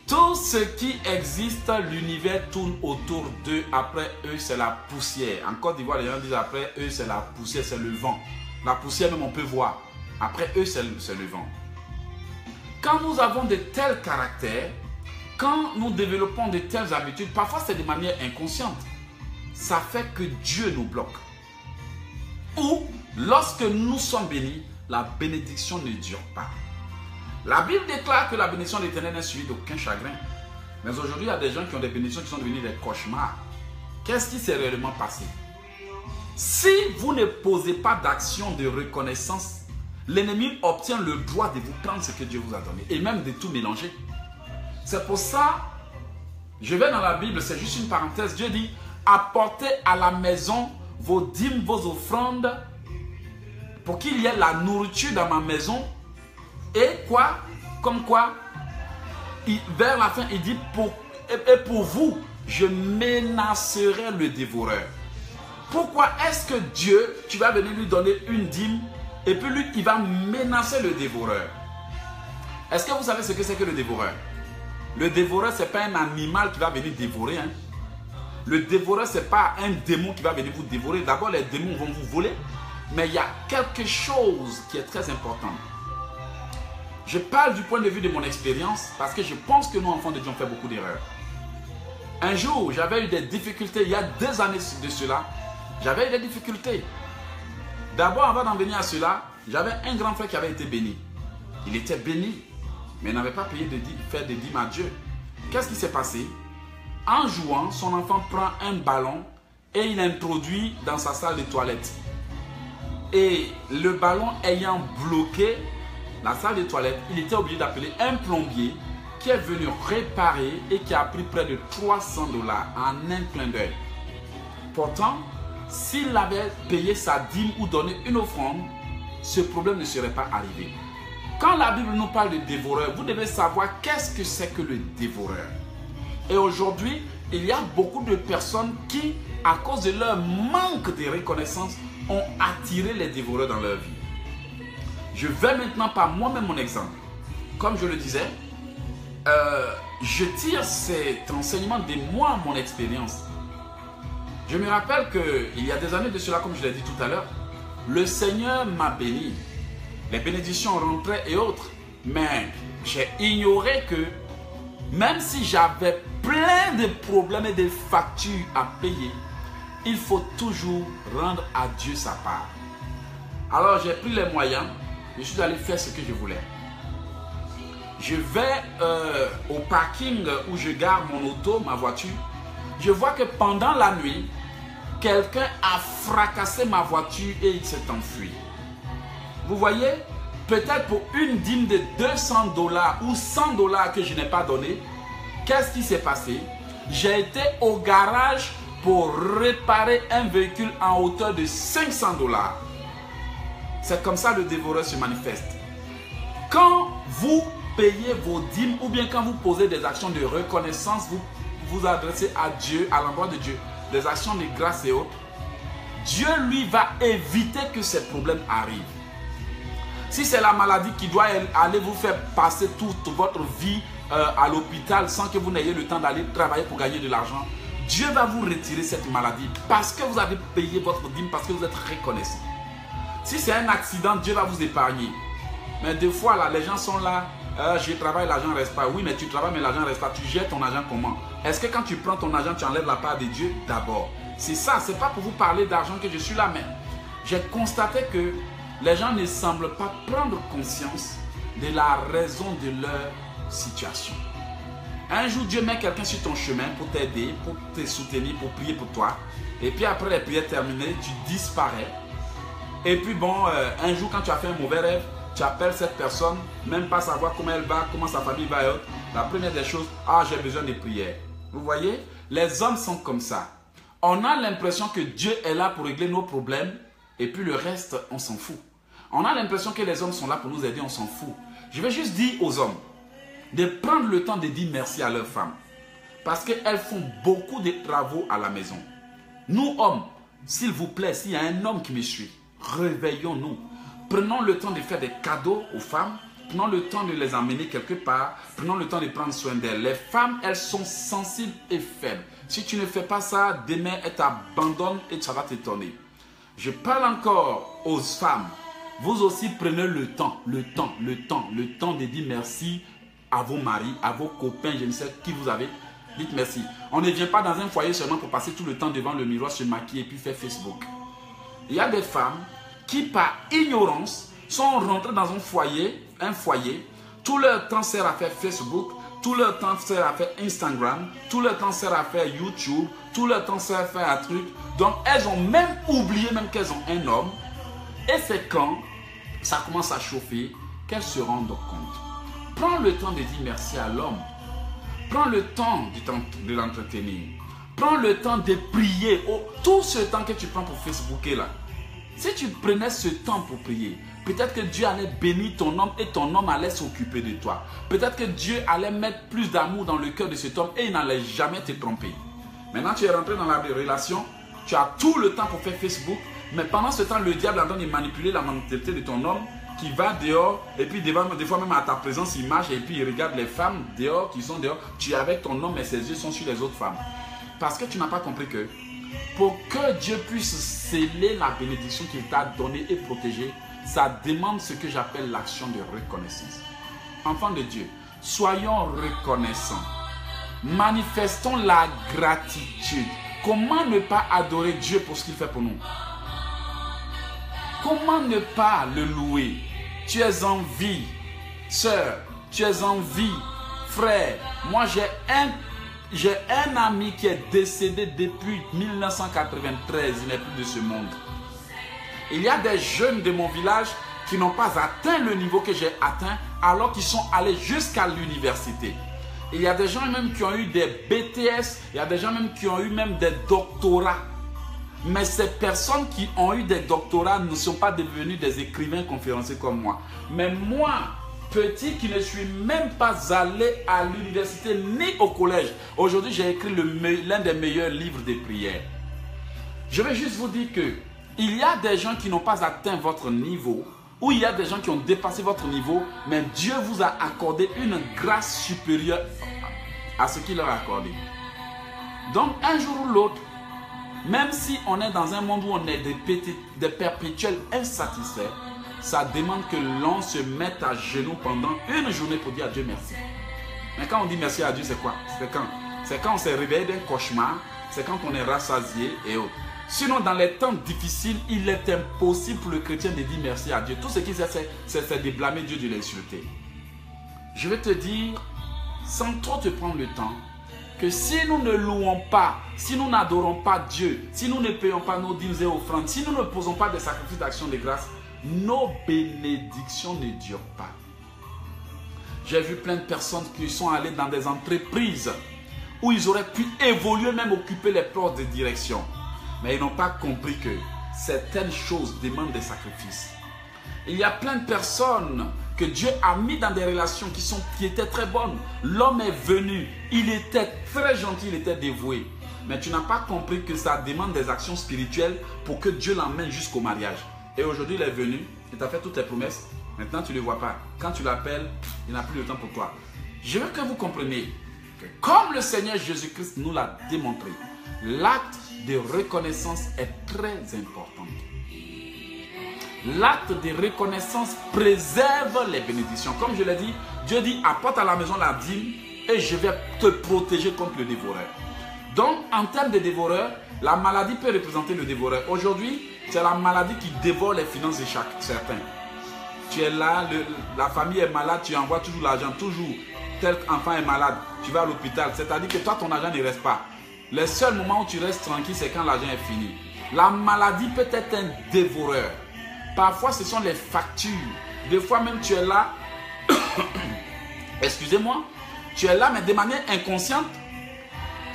Tout ce qui existe, l'univers tourne autour d'eux. Après eux, c'est la poussière. En Côte d'Ivoire, les gens disent après eux, c'est la poussière, c'est le vent. La poussière même, on peut voir. Après eux, c'est le vent. Quand nous avons de tels caractères, quand nous développons de telles habitudes, parfois c'est de manière inconsciente. Ça fait que Dieu nous bloque. Ou, lorsque nous sommes bénis, la bénédiction ne dure pas. La Bible déclare que la bénédiction de l'Éternel n'est suivie d'aucun chagrin. Mais aujourd'hui, il y a des gens qui ont des bénédictions qui sont devenues des cauchemars. Qu'est-ce qui s'est réellement passé? Si vous ne posez pas d'action de reconnaissance, l'ennemi obtient le droit de vous prendre ce que Dieu vous a donné et même de tout mélanger. C'est pour ça, je vais dans la Bible, c'est juste une parenthèse. Dieu dit, apportez à la maison vos dîmes, vos offrandes, pour qu'il y ait la nourriture dans ma maison. Et quoi? Comme quoi? Vers la fin, il dit, pour vous, je menacerai le dévoreur. Pourquoi est-ce que Dieu, tu vas venir lui donner une dîme, et puis lui, il va menacer le dévoreur? Est-ce que vous savez ce que c'est que le dévoreur? Le dévoreur, ce n'est pas un animal qui va venir dévorer. Hein. Le dévoreur, ce n'est pas un démon qui va venir vous dévorer. D'abord, les démons vont vous voler. Mais il y a quelque chose qui est très important. Je parle du point de vue de mon expérience parce que je pense que nous, enfants de Dieu, on fait beaucoup d'erreurs. Un jour, j'avais eu des difficultés. Il y a 2 années de cela, j'avais eu des difficultés. D'abord, avant d'en venir à cela, j'avais un grand frère qui avait été béni. Il était béni, mais il n'avait pas payé de faire des dîmes à Dieu. Qu'est-ce qui s'est passé? En jouant, son enfant prend un ballon et il l'introduit dans sa salle de toilette. Et le ballon ayant bloqué la salle de toilette, il était obligé d'appeler un plombier qui est venu réparer et qui a pris près de 300 $ en un clin d'œil. Pourtant, s'il avait payé sa dîme ou donné une offrande, ce problème ne serait pas arrivé. Quand la Bible nous parle de dévoreur, vous devez savoir qu'est-ce que c'est que le dévoreur. Et aujourd'hui, il y a beaucoup de personnes qui, à cause de leur manque de reconnaissance, ont attiré les dévoreurs dans leur vie. Je vais maintenant par moi-même mon exemple. Comme je le disais, je tire cet enseignement de moi, mon expérience. Je me rappelle qu'il y a des années de cela, comme je l'ai dit tout à l'heure, le Seigneur m'a béni. Les bénédictions rentraient et autres. Mais j'ai ignoré que même si j'avais plein de problèmes et de factures à payer, il faut toujours rendre à Dieu sa part. Alors j'ai pris les moyens, je suis allé faire ce que je voulais. Je vais au parking où je garde mon auto, ma voiture. Je vois que pendant la nuit, quelqu'un a fracassé ma voiture et il s'est enfui. Vous voyez, peut-être pour une dîme de $200 ou $100 que je n'ai pas donné, qu'est-ce qui s'est passé? J'ai été au garage pour réparer un véhicule en hauteur de $500. C'est comme ça le dévoreur se manifeste. Quand vous payez vos dîmes ou bien quand vous posez des actions de reconnaissance, vous vous adressez à Dieu, à l'endroit de Dieu, des actions de grâce et autres, Dieu lui va éviter que ces problèmes arrivent. Si c'est la maladie qui doit aller vous faire passer toute votre vie à l'hôpital sans que vous n'ayez le temps d'aller travailler pour gagner de l'argent, Dieu va vous retirer cette maladie parce que vous avez payé votre dîme, parce que vous êtes reconnaissant. Si c'est un accident, Dieu va vous épargner. Mais des fois, là, les gens sont là, je travaille, l'argent ne reste pas. Oui, mais tu travailles, mais l'argent ne reste pas. Tu jettes ton argent comment? Est-ce que quand tu prends ton argent, tu enlèves la part de Dieu d'abord? C'est ça, ce n'est pas pour vous parler d'argent que je suis là, mais j'ai constaté que les gens ne semblent pas prendre conscience de la raison de leur situation. Un jour, Dieu met quelqu'un sur ton chemin pour t'aider, pour te soutenir, pour prier pour toi. Et puis après les prières terminées, tu disparais. Et puis bon, un jour quand tu as fait un mauvais rêve, tu appelles cette personne, même pas savoir comment elle va, comment sa famille va. La première des choses, ah, j'ai besoin de prières. Vous voyez, les hommes sont comme ça. On a l'impression que Dieu est là pour régler nos problèmes et puis le reste, on s'en fout. On a l'impression que les hommes sont là pour nous aider, on s'en fout. Je vais juste dire aux hommes de prendre le temps de dire merci à leurs femmes. Parce qu'elles font beaucoup de travaux à la maison. Nous, hommes, s'il vous plaît, s'il y a un homme qui me suit, réveillons-nous. Prenons le temps de faire des cadeaux aux femmes. Prenons le temps de les emmener quelque part. Prenons le temps de prendre soin d'elles. Les femmes, elles sont sensibles et faibles. Si tu ne fais pas ça, demain, elles t'abandonnent et ça va t'étonner. Je parle encore aux femmes. Vous aussi, prenez le temps de dire merci à vos maris, à vos copains, je ne sais qui vous avez. Dites merci. On ne vient pas dans un foyer seulement pour passer tout le temps devant le miroir, se maquiller et puis faire Facebook. Il y a des femmes qui, par ignorance, sont rentrées dans un foyer, tout leur temps sert à faire Facebook, tout leur temps sert à faire Instagram, tout leur temps sert à faire YouTube, tout leur temps sert à faire un truc. Donc, elles ont même oublié même qu'elles ont un homme. Et c'est quand ça commence à chauffer qu'elles se rendent compte. Prends le temps de dire merci à l'homme. Prends le temps de l'entretenir. Prends le temps de prier. Tout ce temps que tu prends pour Facebooker là. Si tu prenais ce temps pour prier, peut-être que Dieu allait bénir ton homme et ton homme allait s'occuper de toi. Peut-être que Dieu allait mettre plus d'amour dans le cœur de cet homme et il n'allait jamais te tromper. Maintenant, tu es rentré dans la relation, tu as tout le temps pour faire Facebook, mais pendant ce temps, le diable est en train de manipuler la mentalité de ton homme qui va dehors et puis des fois même à ta présence, il marche et puis il regarde les femmes dehors qui sont dehors. Tu es avec ton homme et ses yeux sont sur les autres femmes. Parce que tu n'as pas compris que pour que Dieu puisse sceller la bénédiction qu'il t'a donnée et protégée, ça demande ce que j'appelle l'action de reconnaissance. Enfants de Dieu, soyons reconnaissants. Manifestons la gratitude. Comment ne pas adorer Dieu pour ce qu'il fait pour nous? Comment ne pas le louer? Tu es en vie, sœur, tu es en vie, frère. Moi, j'ai un ami qui est décédé depuis 1993, il n'est plus de ce monde. Il y a des jeunes de mon village qui n'ont pas atteint le niveau que j'ai atteint alors qu'ils sont allés jusqu'à l'université. Il y a des gens même qui ont eu des BTS, il y a des gens même qui ont eu même des doctorats. Mais ces personnes qui ont eu des doctorats ne sont pas devenus des écrivains conférenciers comme moi. Mais moi, petit qui ne suis même pas allé à l'université ni au collège, aujourd'hui j'ai écrit l'un des meilleurs livres de prière. Je vais juste vous dire que il y a des gens qui n'ont pas atteint votre niveau, ou il y a des gens qui ont dépassé votre niveau, mais Dieu vous a accordé une grâce supérieure à ce qu'il leur a accordé. Donc un jour ou l'autre, même si on est dans un monde où on est des perpétuels insatisfaits, ça demande que l'on se mette à genoux pendant une journée pour dire à Dieu merci. Mais quand on dit merci à Dieu, c'est quoi? C'est quand? C'est quand on s'est réveillé d'un cauchemar, c'est quand on est rassasié et autres. Sinon, dans les temps difficiles, il est impossible pour le chrétien de dire merci à Dieu. Tout ce qu'il sait, c'est de blâmer Dieu, de l'insulter. Je vais te dire, sans trop te prendre le temps, que si nous ne louons pas, si nous n'adorons pas Dieu, si nous ne payons pas nos dîmes et offrandes, si nous ne posons pas des sacrifices d'action de grâce, nos bénédictions ne durent pas. J'ai vu plein de personnes qui sont allées dans des entreprises où ils auraient pu évoluer, même occuper les postes de direction. Mais ils n'ont pas compris que certaines choses demandent des sacrifices. Il y a plein de personnes que Dieu a mis dans des relations qui étaient très bonnes. L'homme est venu, il était très gentil, il était dévoué. Mais tu n'as pas compris que ça demande des actions spirituelles pour que Dieu l'emmène jusqu'au mariage. Et aujourd'hui, il est venu, il t'a fait toutes les promesses. Maintenant, tu ne le vois pas. Quand tu l'appelles, il n'a plus de temps pour toi. Je veux que vous compreniez que comme le Seigneur Jésus-Christ nous l'a démontré, l'acte de reconnaissance est très important. L'acte de reconnaissance préserve les bénédictions. Comme je l'ai dit, Dieu dit, apporte à la maison la dîme et je vais te protéger contre le dévoreur. Donc, en termes de dévoreur, la maladie peut représenter le dévoreur. Aujourd'hui, c'est la maladie qui dévore les finances de certains. Tu es là, la famille est malade, tu envoies toujours l'argent, toujours. Tel enfant est malade, tu vas à l'hôpital. C'est-à-dire que toi, ton argent ne reste pas. Le seul moment où tu restes tranquille, c'est quand l'argent est fini. La maladie peut être un dévoreur. Parfois, ce sont les factures. Des fois même, tu es là. Excusez-moi. Tu es là, mais de manière inconsciente.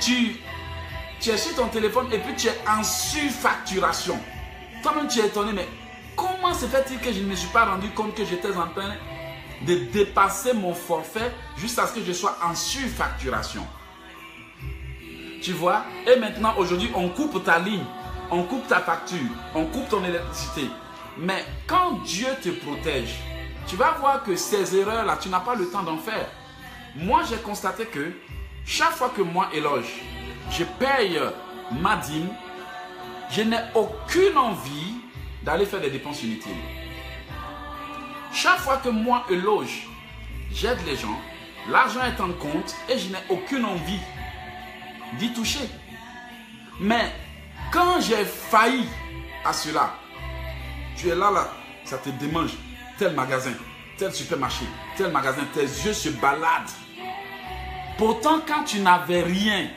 Tu es sur ton téléphone et puis tu es en surfacturation. Toi-même, tu es étonné, mais comment se fait-il que je ne me suis pas rendu compte que j'étais en train de dépasser mon forfait jusqu'à ce que je sois en surfacturation? Tu vois? Et maintenant, aujourd'hui, on coupe ta ligne, on coupe ta facture, on coupe ton électricité. Mais quand Dieu te protège, tu vas voir que ces erreurs-là, tu n'as pas le temps d'en faire. Moi, j'ai constaté que chaque fois que moi, Éloge, je paye ma dîme, je n'ai aucune envie d'aller faire des dépenses inutiles. Chaque fois que moi, Éloge, j'aide les gens, l'argent est en compte et je n'ai aucune envie d'y toucher. Mais quand j'ai failli à cela, tu es là, ça te démange. Tel magasin, tel supermarché, tel magasin, tes yeux se baladent. Pourtant, quand tu n'avais rien,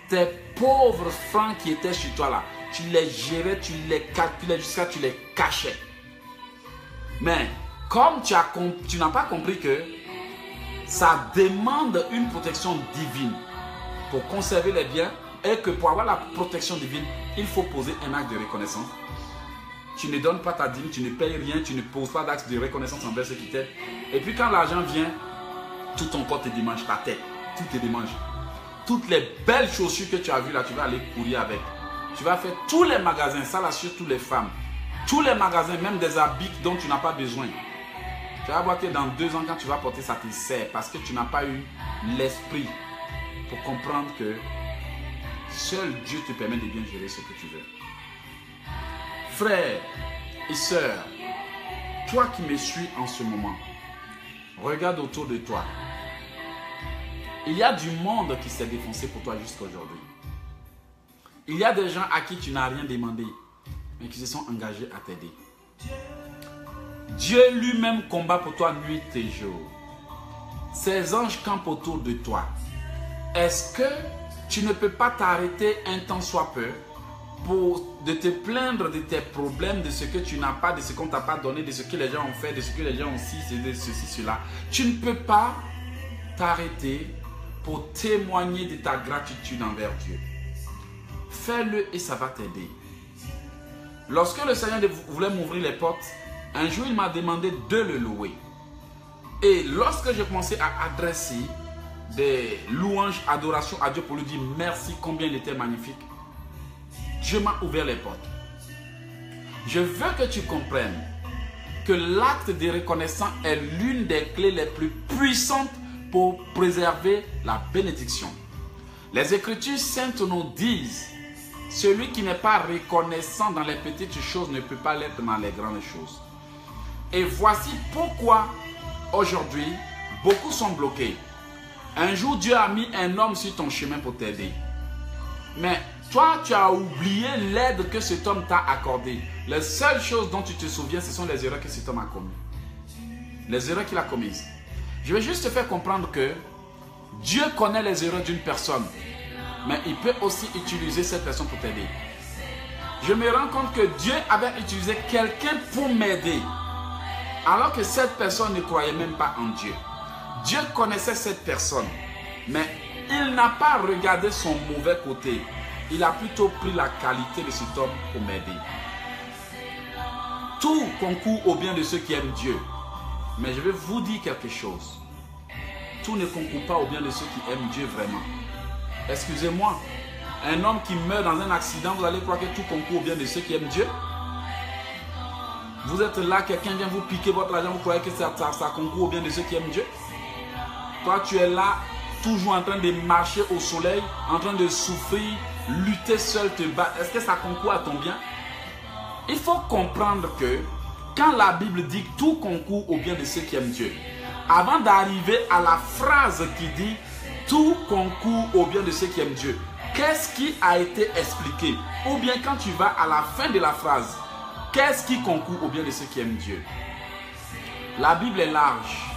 tes pauvres francs qui étaient chez toi là, tu les gérais, tu les calculais jusqu'à tu les cachais. Mais comme tu n'as pas compris que ça demande une protection divine pour conserver les biens et que pour avoir la protection divine, il faut poser un acte de reconnaissance. Tu ne donnes pas ta dîme, tu ne payes rien, tu ne poses pas d'acte de reconnaissance envers ceux qui t'aident. Et puis quand l'argent vient, tout ton corps te démange, ta tête, tout te démange. Toutes les belles chaussures que tu as vues là, tu vas aller courir avec. Tu vas faire tous les magasins, ça l'assure toutes les femmes. Tous les magasins, même des habits dont tu n'as pas besoin. Tu vas voir que dans 2 ans, quand tu vas porter, ça te sert parce que tu n'as pas eu l'esprit pour comprendre que seul Dieu te permet de bien gérer ce que tu veux. Frères et sœurs, toi qui me suis en ce moment, regarde autour de toi. Il y a du monde qui s'est défoncé pour toi jusqu'à aujourd'hui. Il y a des gens à qui tu n'as rien demandé, mais qui se sont engagés à t'aider. Dieu lui-même combat pour toi nuit et jour. Ses anges campent autour de toi. Est-ce que tu ne peux pas t'arrêter un temps soit peu de te plaindre de tes problèmes, de ce que tu n'as pas, de ce qu'on ne t'a pas donné, de ce que les gens ont fait, de ce que les gens ont de ceci, cela. Tu ne peux pas t'arrêter pour témoigner de ta gratitude envers Dieu. Fais-le et ça va t'aider. Lorsque le Seigneur voulait m'ouvrir les portes, un jour il m'a demandé de le louer. Et lorsque j'ai commencé à adresser des louanges, adorations à Dieu pour lui dire merci, combien il était magnifique, Dieu m'a ouvert les portes. Je veux que tu comprennes que l'acte de reconnaissance est l'une des clés les plus puissantes pour préserver la bénédiction. Les Écritures saintes nous disent, celui qui n'est pas reconnaissant dans les petites choses ne peut pas l'être dans les grandes choses. Et voici pourquoi aujourd'hui, beaucoup sont bloqués. Un jour, Dieu a mis un homme sur ton chemin pour t'aider. Mais toi, tu as oublié l'aide que cet homme t'a accordée. Les seules choses dont tu te souviens, ce sont les erreurs que cet homme a commises. Les erreurs qu'il a commises. Je vais juste te faire comprendre que Dieu connaît les erreurs d'une personne. Mais il peut aussi utiliser cette personne pour t'aider. Je me rends compte que Dieu avait utilisé quelqu'un pour m'aider. Alors que cette personne ne croyait même pas en Dieu. Dieu connaissait cette personne. Mais il n'a pas regardé son mauvais côté. Il a plutôt pris la qualité de cet homme pour m'aider. Tout concourt au bien de ceux qui aiment Dieu. Mais je vais vous dire quelque chose. Tout ne concourt pas au bien de ceux qui aiment Dieu vraiment. Excusez-moi, un homme qui meurt dans un accident, vous allez croire que tout concourt au bien de ceux qui aiment Dieu? Vous êtes là, quelqu'un vient vous piquer votre argent, vous croyez que ça concourt au bien de ceux qui aiment Dieu? Toi, tu es là, toujours en train de marcher au soleil, en train de souffrir, lutter seul, te battre. Est-ce que ça concourt à ton bien? Il faut comprendre que quand la Bible dit que tout concourt au bien de ceux qui aiment Dieu, avant d'arriver à la phrase qui dit tout concourt au bien de ceux qui aiment Dieu, qu'est-ce qui a été expliqué? Ou bien quand tu vas à la fin de la phrase, qu'est-ce qui concourt au bien de ceux qui aiment Dieu? La Bible est large.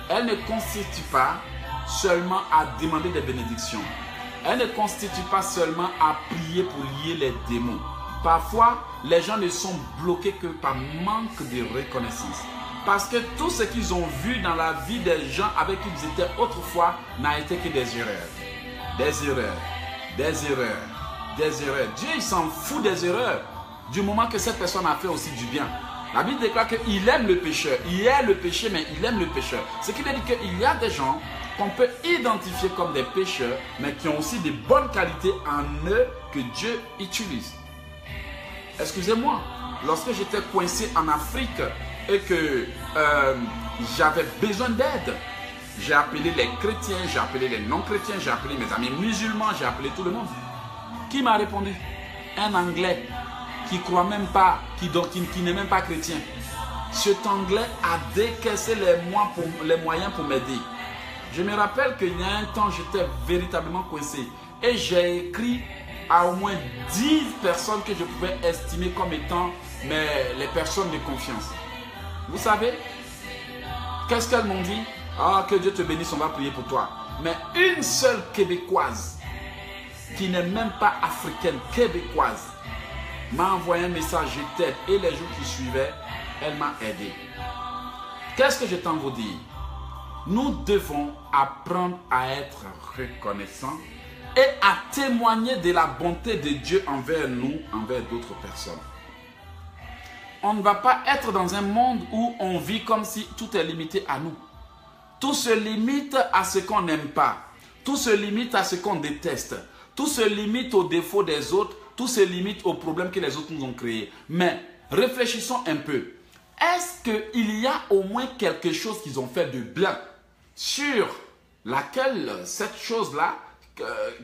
Elle ne consiste pas seulement à demander des bénédictions. Elle ne constitue pas seulement à prier pour lier les démons. Parfois, les gens ne sont bloqués que par manque de reconnaissance. Parce que tout ce qu'ils ont vu dans la vie des gens avec qui ils étaient autrefois n'a été que des erreurs. Des erreurs, des erreurs, des erreurs. Dieu, il s'en fout des erreurs du moment que cette personne a fait aussi du bien. La Bible déclare qu'il aime le pécheur. Il est le péché, mais il aime le pécheur. Ce qui veut dire qu'il y a des gens qu'on peut identifier comme des pécheurs, mais qui ont aussi des bonnes qualités en eux que Dieu utilise. Excusez-moi, lorsque j'étais coincé en Afrique et que j'avais besoin d'aide, j'ai appelé les chrétiens, j'ai appelé les non-chrétiens, j'ai appelé mes amis musulmans, j'ai appelé tout le monde. Qui m'a répondu? Un Anglais qui croit même pas, qui n'est même pas chrétien. Cet Anglais a décaissé les moyens pour m'aider. Je me rappelle qu'il y a un temps, j'étais véritablement coincé. Et j'ai écrit à au moins 10 personnes que je pouvais estimer comme étant les personnes de confiance. Vous savez, qu'est-ce qu'elles m'ont dit? Ah, que Dieu te bénisse, on va prier pour toi. Mais une seule Québécoise, qui n'est même pas africaine, québécoise, m'a envoyé un message, je t'aide. Et les jours qui suivaient, elle m'a aidé. Qu'est-ce que je t'en veux dire? Nous devons apprendre à être reconnaissants et à témoigner de la bonté de Dieu envers nous, envers d'autres personnes. On ne va pas être dans un monde où on vit comme si tout est limité à nous. Tout se limite à ce qu'on n'aime pas. Tout se limite à ce qu'on déteste. Tout se limite aux défauts des autres. Tout se limite aux problèmes que les autres nous ont créés. Mais réfléchissons un peu. Est-ce qu'il y a au moins quelque chose qu'ils ont fait de bien sur laquelle cette chose-là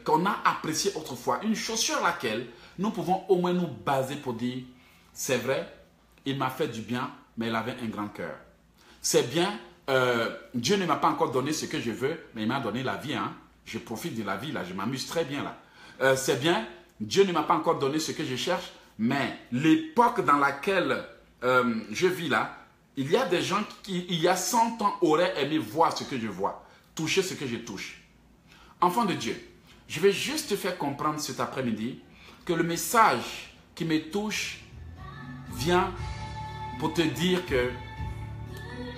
qu'on a appréciée autrefois, une chose sur laquelle nous pouvons au moins nous baser pour dire, c'est vrai, il m'a fait du bien, mais il avait un grand cœur. C'est bien, Dieu ne m'a pas encore donné ce que je veux, mais il m'a donné la vie. Hein. Je profite de la vie, là, je m'amuse très bien là. C'est bien, Dieu ne m'a pas encore donné ce que je cherche, mais l'époque dans laquelle je vis là, il y a des gens qui, il y a 100 ans, auraient aimé voir ce que je vois, toucher ce que je touche. Enfant de Dieu, je vais juste te faire comprendre cet après-midi que le message qui me touche vient pour te dire que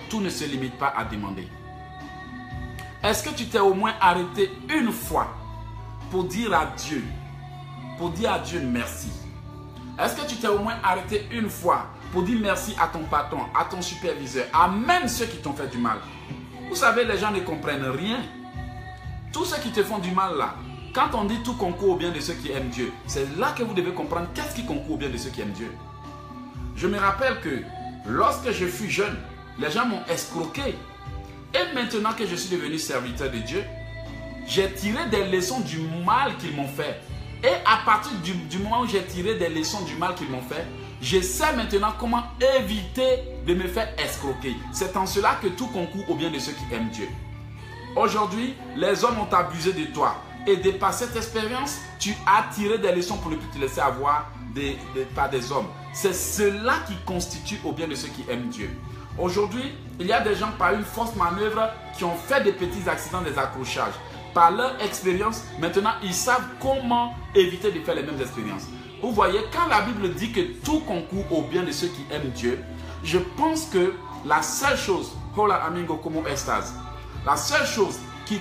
tout ne se limite pas à demander. Est-ce que tu t'es au moins arrêté une fois pour dire à Dieu merci? Est-ce que tu t'es au moins arrêté une fois pour dire merci à ton patron, à ton superviseur, à même ceux qui t'ont fait du mal? Vous savez, les gens ne comprennent rien. Tous ceux qui te font du mal là, quand on dit tout concourt au bien de ceux qui aiment Dieu, c'est là que vous devez comprendre qu'est-ce qui concourt au bien de ceux qui aiment Dieu. Je me rappelle que lorsque je fus jeune, les gens m'ont escroqué. Et maintenant que je suis devenu serviteur de Dieu, j'ai tiré des leçons du mal qu'ils m'ont fait. Et à partir du moment où j'ai tiré des leçons du mal qu'ils m'ont fait, Je sais maintenant comment éviter de me faire escroquer. C'est en cela que tout concourt au bien de ceux qui aiment Dieu. Aujourd'hui, les hommes ont abusé de toi. Et de par cette expérience, tu as tiré des leçons pour ne plus te laisser avoir par des hommes. C'est cela qui constitue au bien de ceux qui aiment Dieu. Aujourd'hui, il y a des gens par une fausse manœuvre qui ont fait des petits accidents, des accrochages. Par leur expérience, maintenant, ils savent comment éviter de faire les mêmes expériences. Vous voyez, quand la Bible dit que tout concourt au bien de ceux qui aiment Dieu, je pense que la seule chose, hola amigo como estas, la seule chose qui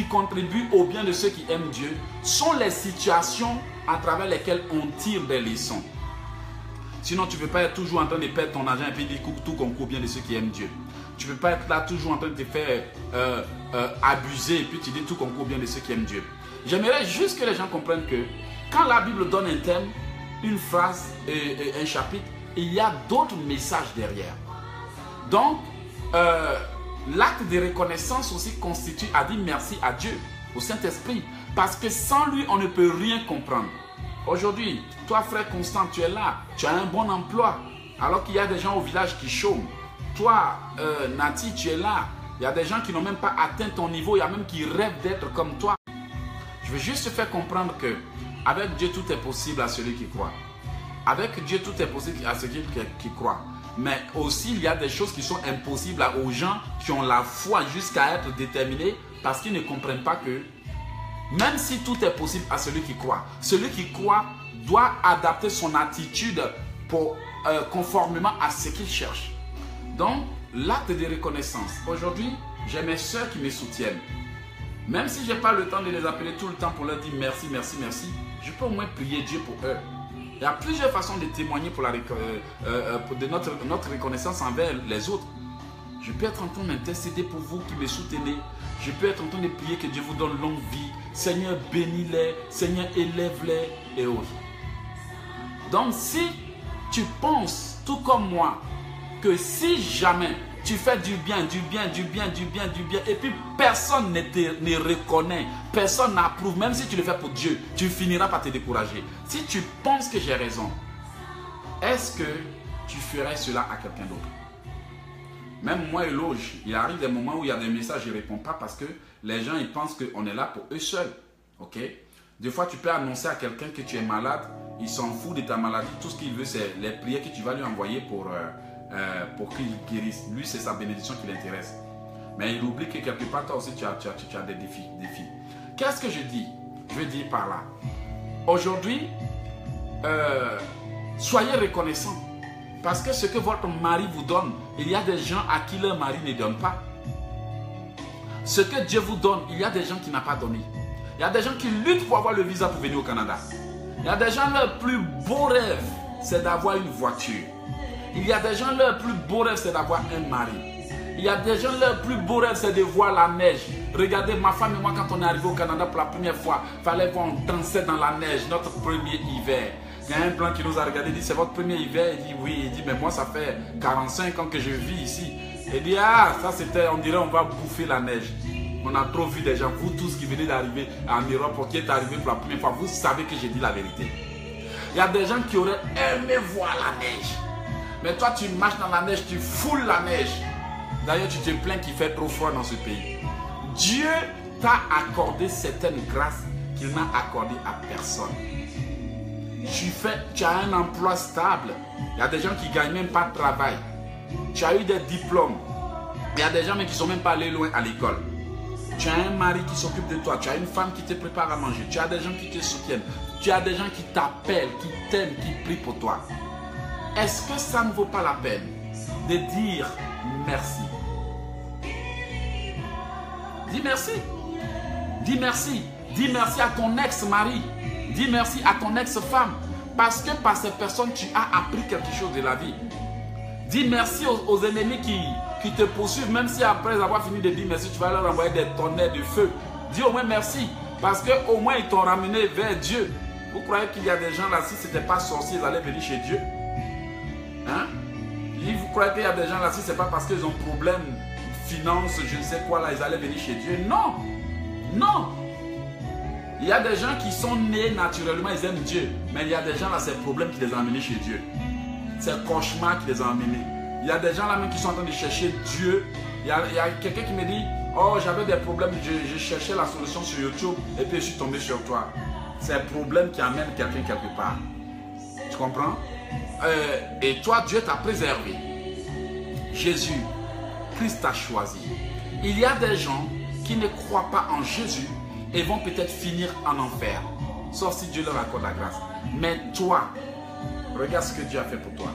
contribue au bien de ceux qui aiment Dieu sont les situations à travers lesquelles on tire des leçons. Sinon, tu ne peux pas être toujours en train de perdre ton argent et puis dire que tout concourt au bien de ceux qui aiment Dieu. Tu ne peux pas être là toujours en train de te faire abuser et puis tu dis tout concourt au bien de ceux qui aiment Dieu. J'aimerais juste que les gens comprennent que quand la Bible donne un thème, une phrase et un chapitre, il y a d'autres messages derrière. Donc, l'acte de reconnaissance aussi constitue à dire merci à Dieu, au Saint-Esprit. Parce que sans lui, on ne peut rien comprendre. Aujourd'hui, toi frère Constant, tu es là, tu as un bon emploi, alors qu'il y a des gens au village qui chôment. Toi, Nati, tu es là, il y a des gens qui n'ont même pas atteint ton niveau, il y a même qui rêvent d'être comme toi. Je veux juste te faire comprendre que avec Dieu, tout est possible à celui qui croit. Avec Dieu, tout est possible à celui qui croit. Mais aussi, il y a des choses qui sont impossibles aux gens qui ont la foi jusqu'à être déterminés parce qu'ils ne comprennent pas que même si tout est possible à celui qui croit doit adapter son attitude conformément à ce qu'il cherche. Donc, l'acte de reconnaissance. Aujourd'hui, j'ai mes soeurs qui me soutiennent. Même si je n'ai pas le temps de les appeler tout le temps pour leur dire merci, merci, merci, je peux au moins prier Dieu pour eux. Il y a plusieurs façons de témoigner pour de notre reconnaissance envers les autres. Je peux être en train d'intercéder pour vous qui me soutenez. Je peux être en train de prier que Dieu vous donne longue vie. Seigneur, bénis-les. Seigneur, élève-les et autres. Donc, si tu penses, tout comme moi, que si jamais tu fais du bien, et puis personne ne reconnaît, personne n'approuve, même si tu le fais pour Dieu, tu finiras par te décourager. Si tu penses que j'ai raison, est-ce que tu ferais cela à quelqu'un d'autre? Même moi, Eloge, il arrive des moments où il y a des messages, je ne réponds pas parce que les gens ils pensent qu'on est là pour eux seuls. Ok? Des fois, tu peux annoncer à quelqu'un que tu es malade, il s'en fout de ta maladie, tout ce qu'il veut, c'est les prières que tu vas lui envoyer pour qu'il guérisse. Lui, c'est sa bénédiction qui l'intéresse. Mais il oublie que quelque part, toi aussi, tu as des défis. Qu'est-ce que je dis? Je veux dire par là. Aujourd'hui, soyez reconnaissants. Parce que ce que votre mari vous donne, il y a des gens à qui leur mari ne donne pas. Ce que Dieu vous donne, il y a des gens qui n'ont pas donné. Il y a des gens qui luttent pour avoir le visa pour venir au Canada. Il y a des gens, leur plus beau rêve, c'est d'avoir une voiture. Il y a des gens, leur plus beau rêve, c'est d'avoir un mari. Il y a des gens, leur plus beau rêve, c'est de voir la neige. Regardez, ma femme et moi, quand on est arrivé au Canada pour la première fois, il fallait voir, on dansait dans la neige, notre premier hiver. Il y a un blanc qui nous a regardé, il dit, c'est votre premier hiver? Il dit, oui. Il dit, mais moi, ça fait 45 ans que je vis ici. Il dit, ah, ça c'était, on dirait, on va bouffer la neige. On a trop vu des gens, vous tous qui venez d'arriver en Europe, qui êtes arrivés pour la première fois, vous savez que j'ai dit la vérité. Il y a des gens qui auraient aimé voir la neige. Mais toi, tu marches dans la neige, tu foules la neige. D'ailleurs, tu te plains qu'il fait trop froid dans ce pays. Dieu t'a accordé certaines grâces qu'il n'a accordées à personne. Tu as un emploi stable. Il y a des gens qui ne gagnent même pas de travail. Tu as eu des diplômes. Il y a des gens même qui ne sont même pas allés loin à l'école. Tu as un mari qui s'occupe de toi. Tu as une femme qui te prépare à manger. Tu as des gens qui te soutiennent. Tu as des gens qui t'appellent, qui t'aiment, qui prient pour toi. Est-ce que ça ne vaut pas la peine de dire merci? Dis merci. Dis merci. Dis merci à ton ex-mari. Dis merci à ton ex-femme. Parce que par ces personnes, tu as appris quelque chose de la vie. Dis merci aux ennemis qui te poursuivent. Même si après avoir fini de dire merci, tu vas leur envoyer des tonnerres de feu. Dis au moins merci. Parce qu'au moins ils t'ont ramené vers Dieu. Vous croyez qu'il y a des gens là, si ce n'était pas sorcier, ils allaient venir chez Dieu? Hein? Vous croyez qu'il y a des gens là, si ce n'est pas parce qu'ils ont problème, finance, je ne sais quoi là, ils allaient venir chez Dieu? Non! Non! Il y a des gens qui sont nés naturellement, ils aiment Dieu. Mais il y a des gens là, c'est le problème qui les a amenés chez Dieu. c'est le cauchemar qui les a emmenés. Il y a des gens là même qui sont en train de chercher Dieu. Il y a quelqu'un qui me dit, oh, j'avais des problèmes, je cherchais la solution sur YouTube et puis je suis tombé sur toi. C'est un problème qui amène quelqu'un quelque part. Tu comprends? Et toi, Dieu t'a préservé. Jésus, Christ t'a choisi. Il y a des gens qui ne croient pas en Jésus et vont peut-être finir en enfer. Sauf si Dieu leur accorde la grâce. Mais toi, regarde ce que Dieu a fait pour toi.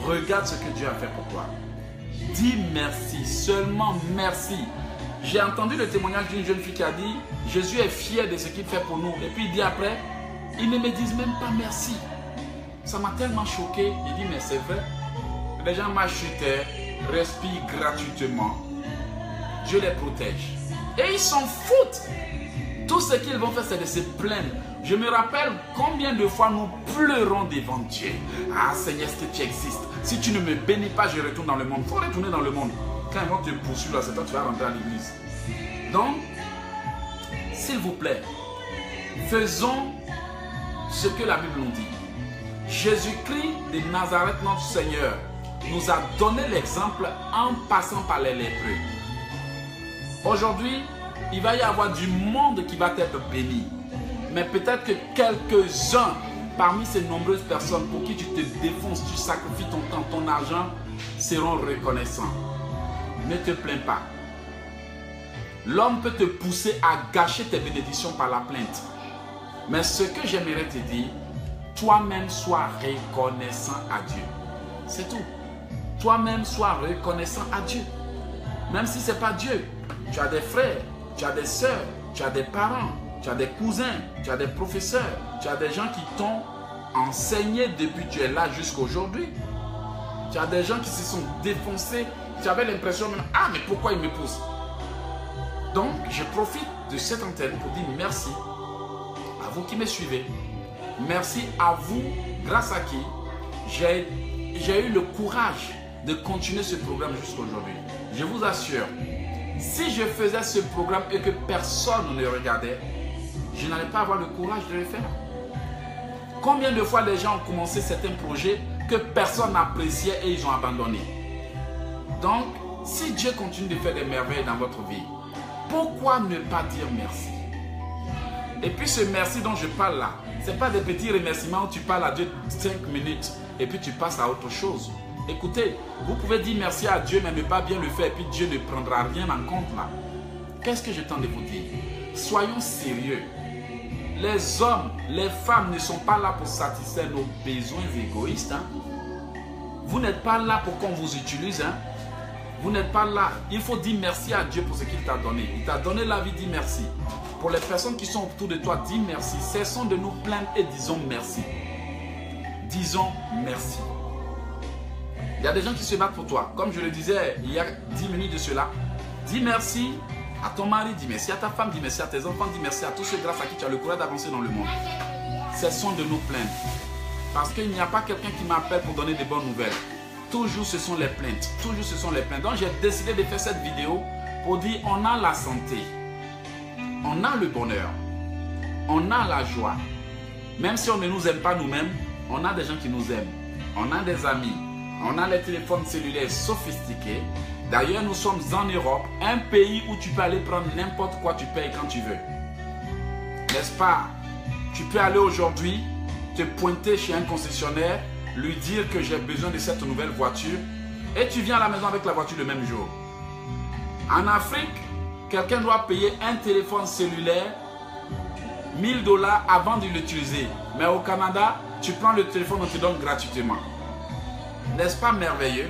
Regarde ce que Dieu a fait pour toi. Dis merci, seulement merci. J'ai entendu le témoignage d'une jeune fille qui a dit, Jésus est fier de ce qu'il fait pour nous. Et puis il dit après, ils ne me disent même pas merci. Ça m'a tellement choqué. Il dit, mais c'est vrai. Les gens marchent sur terre, respirent gratuitement. Dieu les protège. Et ils s'en foutent. Tout ce qu'ils vont faire, c'est de se plaindre. Je me rappelle combien de fois nous pleurons devant Dieu. Ah Seigneur, est-ce que tu existes? Si tu ne me bénis pas, je retourne dans le monde. Il faut retourner dans le monde. Quand ils vont te poursuivre, c'est toi tu vas rentrer à l'église. Donc, s'il vous plaît, faisons ce que la Bible nous dit. Jésus-Christ de Nazareth, notre Seigneur, nous a donné l'exemple en passant par les lépreux. Aujourd'hui, il va y avoir du monde qui va être béni. Mais peut-être que quelques-uns parmi ces nombreuses personnes pour qui tu te défonces, tu sacrifies ton temps, ton argent, seront reconnaissants. Ne te plains pas. L'homme peut te pousser à gâcher tes bénédictions par la plainte. Mais ce que j'aimerais te dire, toi-même sois reconnaissant à Dieu. C'est tout. Toi-même sois reconnaissant à Dieu. Même si ce n'est pas Dieu. Tu as des frères, tu as des soeurs, tu as des parents, tu as des cousins, tu as des professeurs, tu as des gens qui t'ont enseigné depuis que tu es là jusqu'à aujourd'hui. Tu as des gens qui se sont défoncés. Tu avais l'impression même, ah mais pourquoi ils me poussent? Donc je profite de cette antenne pour dire merci à vous qui me suivez. Merci à vous, grâce à qui j'ai eu le courage de continuer ce programme jusqu'à aujourd'hui. Je vous assure, si je faisais ce programme et que personne ne le regardait, je n'allais pas avoir le courage de le faire. Combien de fois les gens ont commencé certains projets que personne n'appréciait et ils ont abandonné? Donc, si Dieu continue de faire des merveilles dans votre vie, pourquoi ne pas dire merci? Et puis ce merci dont je parle là, ce n'est pas des petits remerciements où tu parles à Dieu 5 minutes et puis tu passes à autre chose. Écoutez, vous pouvez dire merci à Dieu mais ne pas bien le faire et puis Dieu ne prendra rien en compte là. Qu'est-ce que je tente de vous dire? Soyons sérieux. Les hommes, les femmes ne sont pas là pour satisfaire nos besoins égoïstes. Hein? Vous n'êtes pas là pour qu'on vous utilise. Hein? Vous n'êtes pas là. Il faut dire merci à Dieu pour ce qu'il t'a donné. Il t'a donné la vie, dis merci. Pour les personnes qui sont autour de toi, dis merci. Cessons de nous plaindre et disons merci. Disons merci. Il y a des gens qui se battent pour toi. Comme je le disais il y a 10 minutes de cela, dis merci à ton mari, dis merci à ta femme, dis merci à tes enfants, dis merci à tous ceux grâce à qui tu as le courage d'avancer dans le monde. Cessons de nous plaindre. Parce qu'il n'y a pas quelqu'un qui m'appelle pour donner des bonnes nouvelles. Toujours ce sont les plaintes. Toujours ce sont les plaintes. Donc j'ai décidé de faire cette vidéo pour dire on a la santé. On a le bonheur. On a la joie. Même si on ne nous aime pas nous-mêmes, on a des gens qui nous aiment. On a des amis. On a les téléphones cellulaires sophistiqués. D'ailleurs, nous sommes en Europe, un pays où tu peux aller prendre n'importe quoi, tu payes quand tu veux. N'est-ce pas? Tu peux aller aujourd'hui, te pointer chez un concessionnaire, lui dire que j'ai besoin de cette nouvelle voiture et tu viens à la maison avec la voiture le même jour. En Afrique, quelqu'un doit payer un téléphone cellulaire 1000 $ avant de l'utiliser. Mais au Canada, tu prends le téléphone, on te donne gratuitement. N'est-ce pas merveilleux?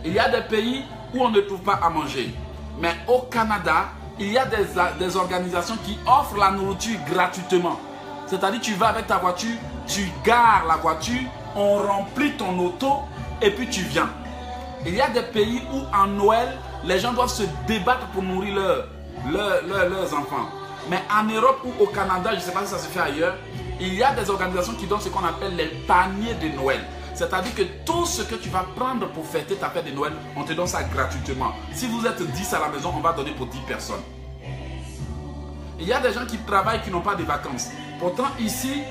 Il y a des pays où on ne trouve pas à manger. Mais au Canada, il y a des organisations qui offrent la nourriture gratuitement. C'est-à-dire tu vas avec ta voiture, tu gares la voiture, on remplit ton auto et puis tu viens. Il y a des pays où en Noël, les gens doivent se débattre pour nourrir leurs enfants. Mais en Europe ou au Canada, je ne sais pas si ça se fait ailleurs, il y a des organisations qui donnent ce qu'on appelle les paniers de Noël. C'est-à-dire que tout ce que tu vas prendre pour fêter ta fête de Noël, on te donne ça gratuitement. Si vous êtes 10 à la maison, on va donner pour 10 personnes. Il y a des gens qui travaillent qui n'ont pas de vacances. Pourtant ici,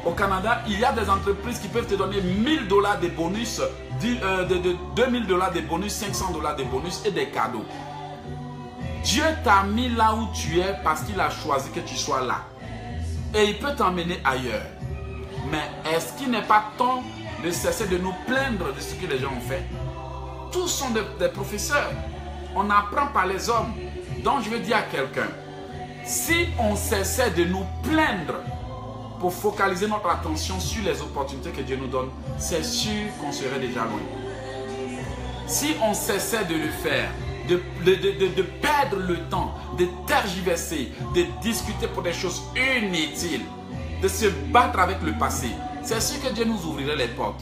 au Canada, il y a des entreprises qui peuvent te donner 1000 $ de bonus, 2000 $ de bonus, 500 $ de bonus et des cadeaux. Dieu t'a mis là où tu es parce qu'il a choisi que tu sois là. Et il peut t'emmener ailleurs. Mais est-ce qu'il n'est pas temps de cesser de nous plaindre de ce que les gens ont fait? Tous sont des professeurs. On apprend par les hommes. Donc je veux dire à quelqu'un, si on cessait de nous plaindre pour focaliser notre attention sur les opportunités que Dieu nous donne, c'est sûr qu'on serait déjà loin. Si on cessait de le faire, de perdre le temps, de tergiverser, de discuter pour des choses inutiles, de se battre avec le passé, c'est sûr que Dieu nous ouvrirait les portes.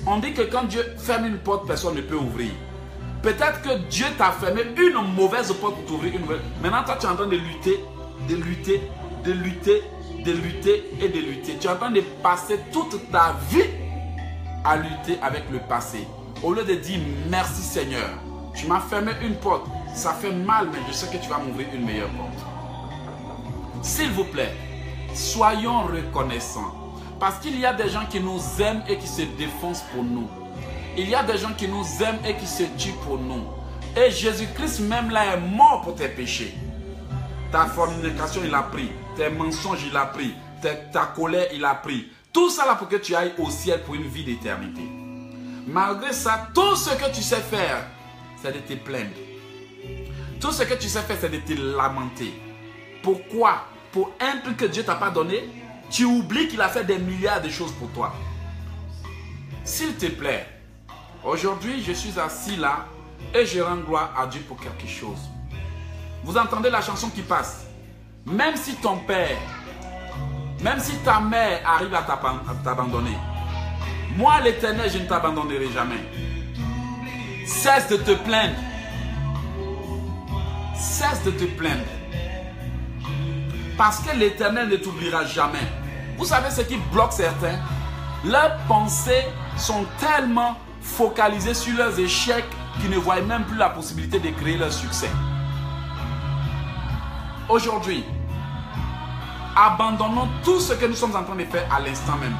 On dit que quand Dieu ferme une porte, personne ne peut ouvrir. Peut-être que Dieu t'a fermé une mauvaise porte pour t'ouvrir une nouvelle. Maintenant, toi, tu es en train de lutter, de lutter, de lutter, de lutter et de lutter. Tu es en train de passer toute ta vie à lutter avec le passé. Au lieu de dire merci Seigneur, tu m'as fermé une porte, ça fait mal, mais je sais que tu vas m'ouvrir une meilleure porte. S'il vous plaît, soyons reconnaissants. Parce qu'il y a des gens qui nous aiment et qui se défoncent pour nous. Il y a des gens qui nous aiment et qui se tuent pour nous. Et Jésus-Christ même là est mort pour tes péchés. Ta fornication, il a pris. Tes mensonges, il a pris. Ta colère, il a pris. Tout ça là pour que tu ailles au ciel pour une vie d'éternité. Malgré ça, tout ce que tu sais faire, c'est de te plaindre. Tout ce que tu sais faire, c'est de te lamenter. Pourquoi? Pour un truc que Dieu t'a pas donné, tu oublies qu'il a fait des milliards de choses pour toi. S'il te plaît, aujourd'hui, je suis assis là et je rends gloire à Dieu pour quelque chose. Vous entendez la chanson qui passe? Même si ton père, même si ta mère arrive à t'abandonner, moi l'Éternel, je ne t'abandonnerai jamais. Cesse de te plaindre. Cesse de te plaindre. Parce que l'Éternel ne t'oubliera jamais. Vous savez ce qui bloque certains? Leurs pensées sont tellement focalisées sur leurs échecs qu'ils ne voient même plus la possibilité de créer leur succès. Aujourd'hui, abandonnons tout ce que nous sommes en train de faire à l'instant même.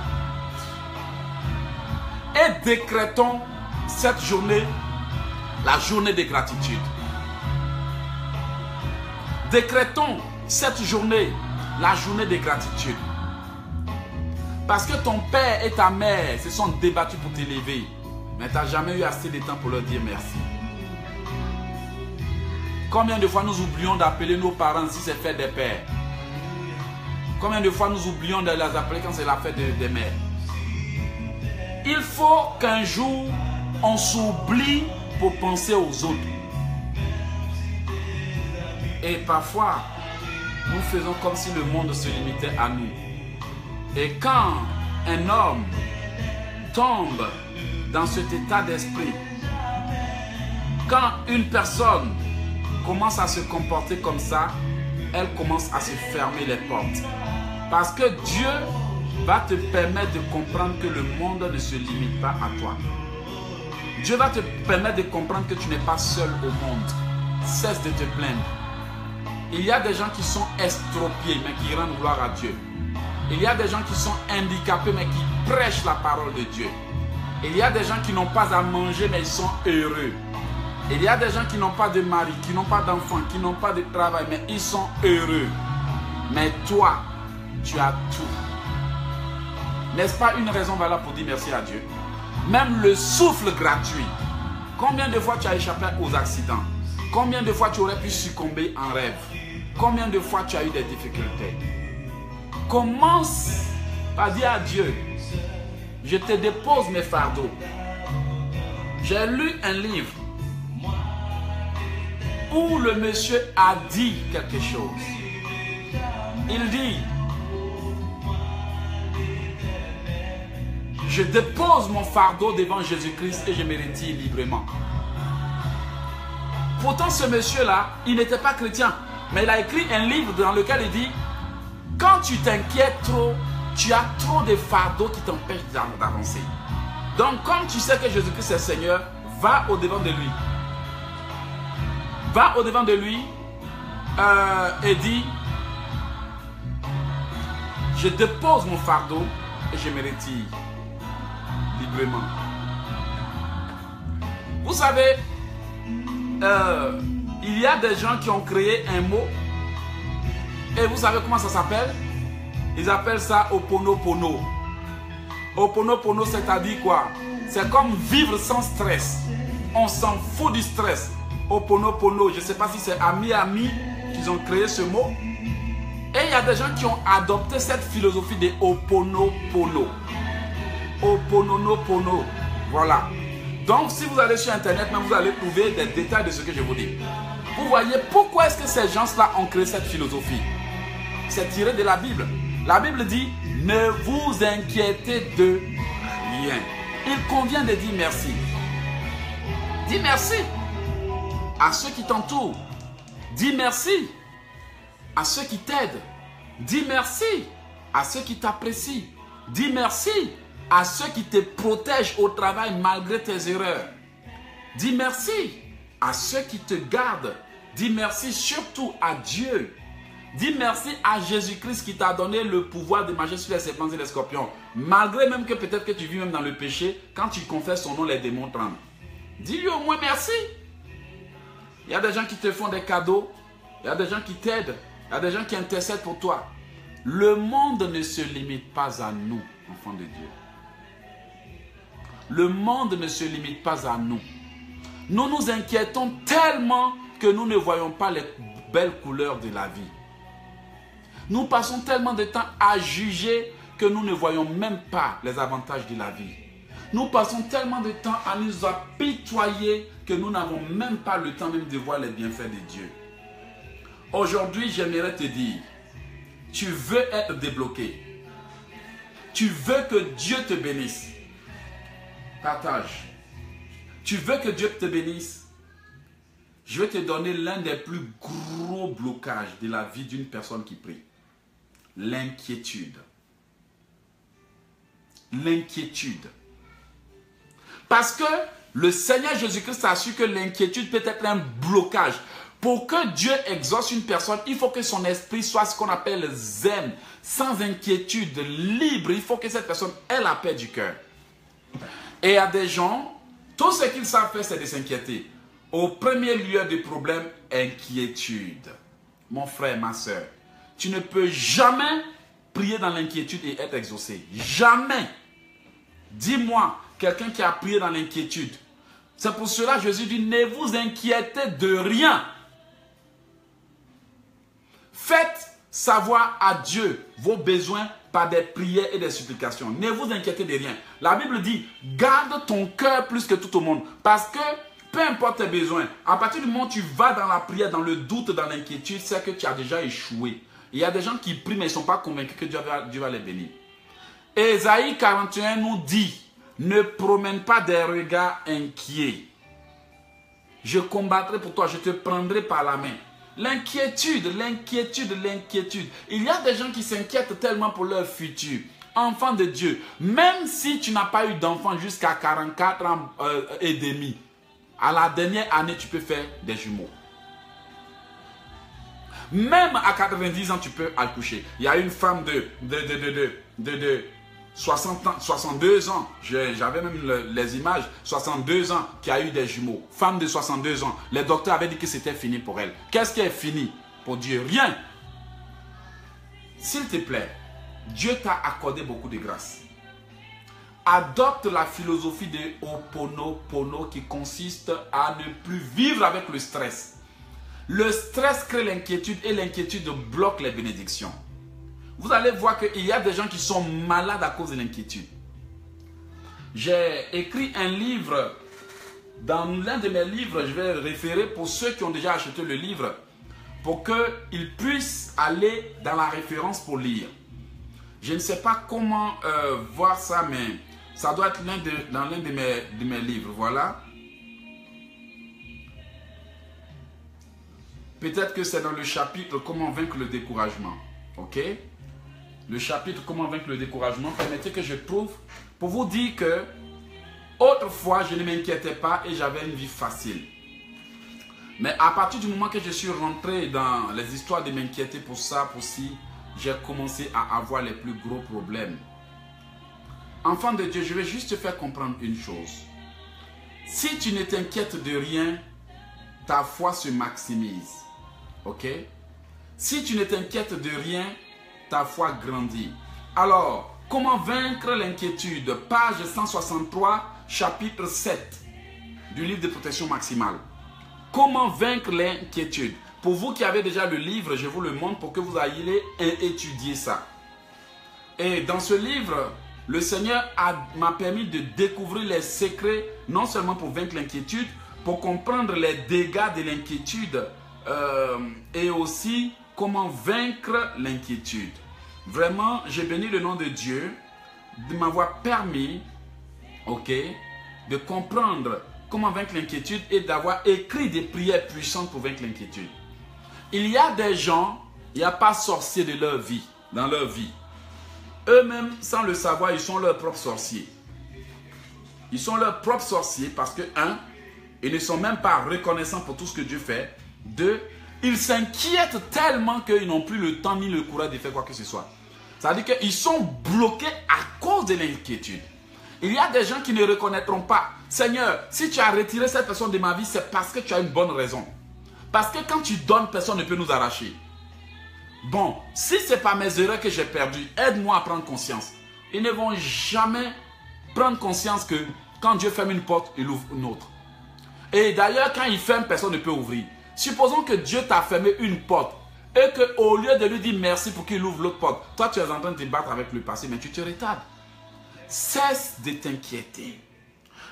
Et décrétons cette journée, la journée de gratitude. Décrétons cette journée, la journée de gratitude. Parce que ton père et ta mère se sont débattus pour t'élever. Mais tu n'as jamais eu assez de temps pour leur dire merci. Combien de fois nous oublions d'appeler nos parents si c'est fête des pères? Combien de fois nous oublions de les appeler quand c'est la fête des mères? Il faut qu'un jour, on s'oublie pour penser aux autres. Et parfois, nous faisons comme si le monde se limitait à nous. Et quand un homme tombe dans cet état d'esprit, quand une personne commence à se comporter comme ça, elle commence à se fermer les portes. Parce que Dieu va te permettre de comprendre que le monde ne se limite pas à toi. Dieu va te permettre de comprendre que tu n'es pas seul au monde. Cesse de te plaindre. Il y a des gens qui sont estropiés mais qui rendent gloire à Dieu. Il y a des gens qui sont handicapés mais qui prêchent la parole de Dieu. Il y a des gens qui n'ont pas à manger mais ils sont heureux. Il y a des gens qui n'ont pas de mari, qui n'ont pas d'enfants, qui n'ont pas de travail mais ils sont heureux. Mais toi, tu as tout. N'est-ce pas une raison valable pour dire merci à Dieu? Même le souffle gratuit. Combien de fois tu as échappé aux accidents? Combien de fois tu aurais pu succomber en rêve? Combien de fois tu as eu des difficultés? Commence par dire à Dieu, je te dépose mes fardeaux. J'ai lu un livre où le monsieur a dit quelque chose. Il dit, je dépose mon fardeau devant Jésus-Christ et je me retire librement. Pourtant, ce monsieur-là, il n'était pas chrétien. Mais il a écrit un livre dans lequel il dit, quand tu t'inquiètes trop, tu as trop de fardeaux qui t'empêchent d'avancer. Donc, comme tu sais que Jésus-Christ est Seigneur, va au-devant de lui. Va au-devant de lui et dis, Je dépose mon fardeau et je me retire librement. Vous savez, il y a des gens qui ont créé un mot. Et vous savez comment ça s'appelle? Ils appellent ça Oponopono. Oponopono, c'est-à-dire quoi? C'est comme vivre sans stress. On s'en fout du stress. Oponopono, je ne sais pas si c'est à Miami qu'ils ont créé ce mot. Et il y a des gens qui ont adopté cette philosophie de Oponopono. Oponopono. Voilà. Donc, si vous allez sur Internet, vous allez trouver des détails de ce que je vous dis. Vous voyez, pourquoi est-ce que ces gens-là ont créé cette philosophie? C'est tiré de la Bible. La Bible dit, ne vous inquiétez de rien. Il convient de dire merci. Dis merci à ceux qui t'entourent. Dis merci à ceux qui t'aident. Dis merci à ceux qui t'apprécient. Dis merci à ceux qui te protègent au travail malgré tes erreurs. Dis merci à ceux qui te gardent. Dis merci surtout à Dieu. Dis merci à Jésus-Christ qui t'a donné le pouvoir de marcher sur les serpents et les scorpions. Malgré même que peut-être que tu vis même dans le péché, quand tu confesses son nom, les démons tremblent. Dis-lui au moins merci. Il y a des gens qui te font des cadeaux. Il y a des gens qui t'aident. Il y a des gens qui intercèdent pour toi. Le monde ne se limite pas à nous, enfants de Dieu. Le monde ne se limite pas à nous. Nous nous inquiétons tellement que nous ne voyons pas les belles couleurs de la vie. Nous passons tellement de temps à juger que nous ne voyons même pas les avantages de la vie. Nous passons tellement de temps à nous apitoyer que nous n'avons même pas le temps même de voir les bienfaits de Dieu. Aujourd'hui, j'aimerais te dire, tu veux être débloqué. Tu veux que Dieu te bénisse. Partage. Tu veux que Dieu te bénisse. Je vais te donner l'un des plus gros blocages de la vie d'une personne qui prie. L'inquiétude. L'inquiétude. Parce que le Seigneur Jésus-Christ a su que l'inquiétude peut être un blocage. Pour que Dieu exauce une personne, il faut que son esprit soit ce qu'on appelle zen, sans inquiétude, libre. Il faut que cette personne ait la paix du cœur. Et il y a des gens, tout ce qu'ils savent faire, c'est de s'inquiéter. Au premier lieu du problème, inquiétude. Mon frère, ma soeur, tu ne peux jamais prier dans l'inquiétude et être exaucé. Jamais. Dis-moi, quelqu'un qui a prié dans l'inquiétude. C'est pour cela que Jésus dit, ne vous inquiétez de rien. Faites savoir à Dieu vos besoins par des prières et des supplications. Ne vous inquiétez de rien. La Bible dit, garde ton cœur plus que tout au monde. Parce que, peu importe tes besoins, à partir du moment où tu vas dans la prière, dans le doute, dans l'inquiétude, c'est que tu as déjà échoué. Il y a des gens qui prient mais ils ne sont pas convaincus que Dieu va les bénir. Ésaïe 41 nous dit, ne promène pas des regards inquiets. Je combattrai pour toi, je te prendrai par la main. L'inquiétude, l'inquiétude, l'inquiétude. Il y a des gens qui s'inquiètent tellement pour leur futur. Enfant de Dieu, même si tu n'as pas eu d'enfant jusqu'à 44 ans et demi, à la dernière année, tu peux faire des jumeaux. Même à 90 ans, tu peux accoucher. Il y a une femme de 60 ans, 62 ans, j'avais même les images, 62 ans qui a eu des jumeaux. Femme de 62 ans, les docteurs avaient dit que c'était fini pour elle. Qu'est-ce qui est fini pour Dieu? Rien. S'il te plaît, Dieu t'a accordé beaucoup de grâce. Adopte la philosophie de Oponopono qui consiste à ne plus vivre avec le stress. Le stress crée l'inquiétude et l'inquiétude bloque les bénédictions. Vous allez voir qu'il y a des gens qui sont malades à cause de l'inquiétude. J'ai écrit un livre. Dans l'un de mes livres, je vais référer pour ceux qui ont déjà acheté le livre, pour qu'ils puissent aller dans la référence pour lire. Je ne sais pas comment voir ça, mais ça doit être dans l'un de mes livres. Voilà. Peut-être que c'est dans le chapitre « Comment vaincre le découragement ». Ok? Le chapitre « Comment vaincre le découragement ». Permettez que je prouve pour vous dire que autrefois, je ne m'inquiétais pas et j'avais une vie facile. Mais à partir du moment que je suis rentré dans les histoires de m'inquiéter pour ça, pour ci, j'ai commencé à avoir les plus gros problèmes. Enfant de Dieu, je vais juste te faire comprendre une chose. Si tu ne t'inquiètes de rien, ta foi se maximise. Ok? Si tu ne t'inquiètes de rien, ta foi grandit. Alors, comment vaincre l'inquiétude? Page 163, chapitre 7 du livre de protection maximale. Comment vaincre l'inquiétude? Pour vous qui avez déjà le livre, je vous le montre pour que vous ayez étudier ça. Et dans ce livre, le Seigneur m'a permis de découvrir les secrets, non seulement pour vaincre l'inquiétude, pour comprendre les dégâts de l'inquiétude et aussi comment vaincre l'inquiétude. Vraiment, j'ai béni le nom de Dieu de m'avoir permis, ok, de comprendre comment vaincre l'inquiétude et d'avoir écrit des prières puissantes pour vaincre l'inquiétude. Il y a des gens, il n'y a pas sorcier de leur vie, dans leur vie. Eux-mêmes, sans le savoir, ils sont leurs propres sorciers. Ils sont leurs propres sorciers parce que, un, ils ne sont même pas reconnaissants pour tout ce que Dieu fait. Deux, ils s'inquiètent tellement qu'ils n'ont plus le temps ni le courage de faire quoi que ce soit. Ça veut dire qu'ils sont bloqués à cause de l'inquiétude. Il y a des gens qui ne reconnaîtront pas. Seigneur, si tu as retiré cette personne de ma vie, c'est parce que tu as une bonne raison. Parce que quand tu donnes, personne ne peut nous arracher. Bon, si ce n'est pas mes erreurs que j'ai perdues, aide-moi à prendre conscience. Ils ne vont jamais prendre conscience que quand Dieu ferme une porte, il ouvre une autre. Et d'ailleurs, quand il ferme, personne ne peut ouvrir. Supposons que Dieu t'a fermé une porte et qu'au lieu de lui dire merci pour qu'il ouvre l'autre porte, toi tu es en train de te battre avec le passé, mais tu te retardes. Cesse de t'inquiéter.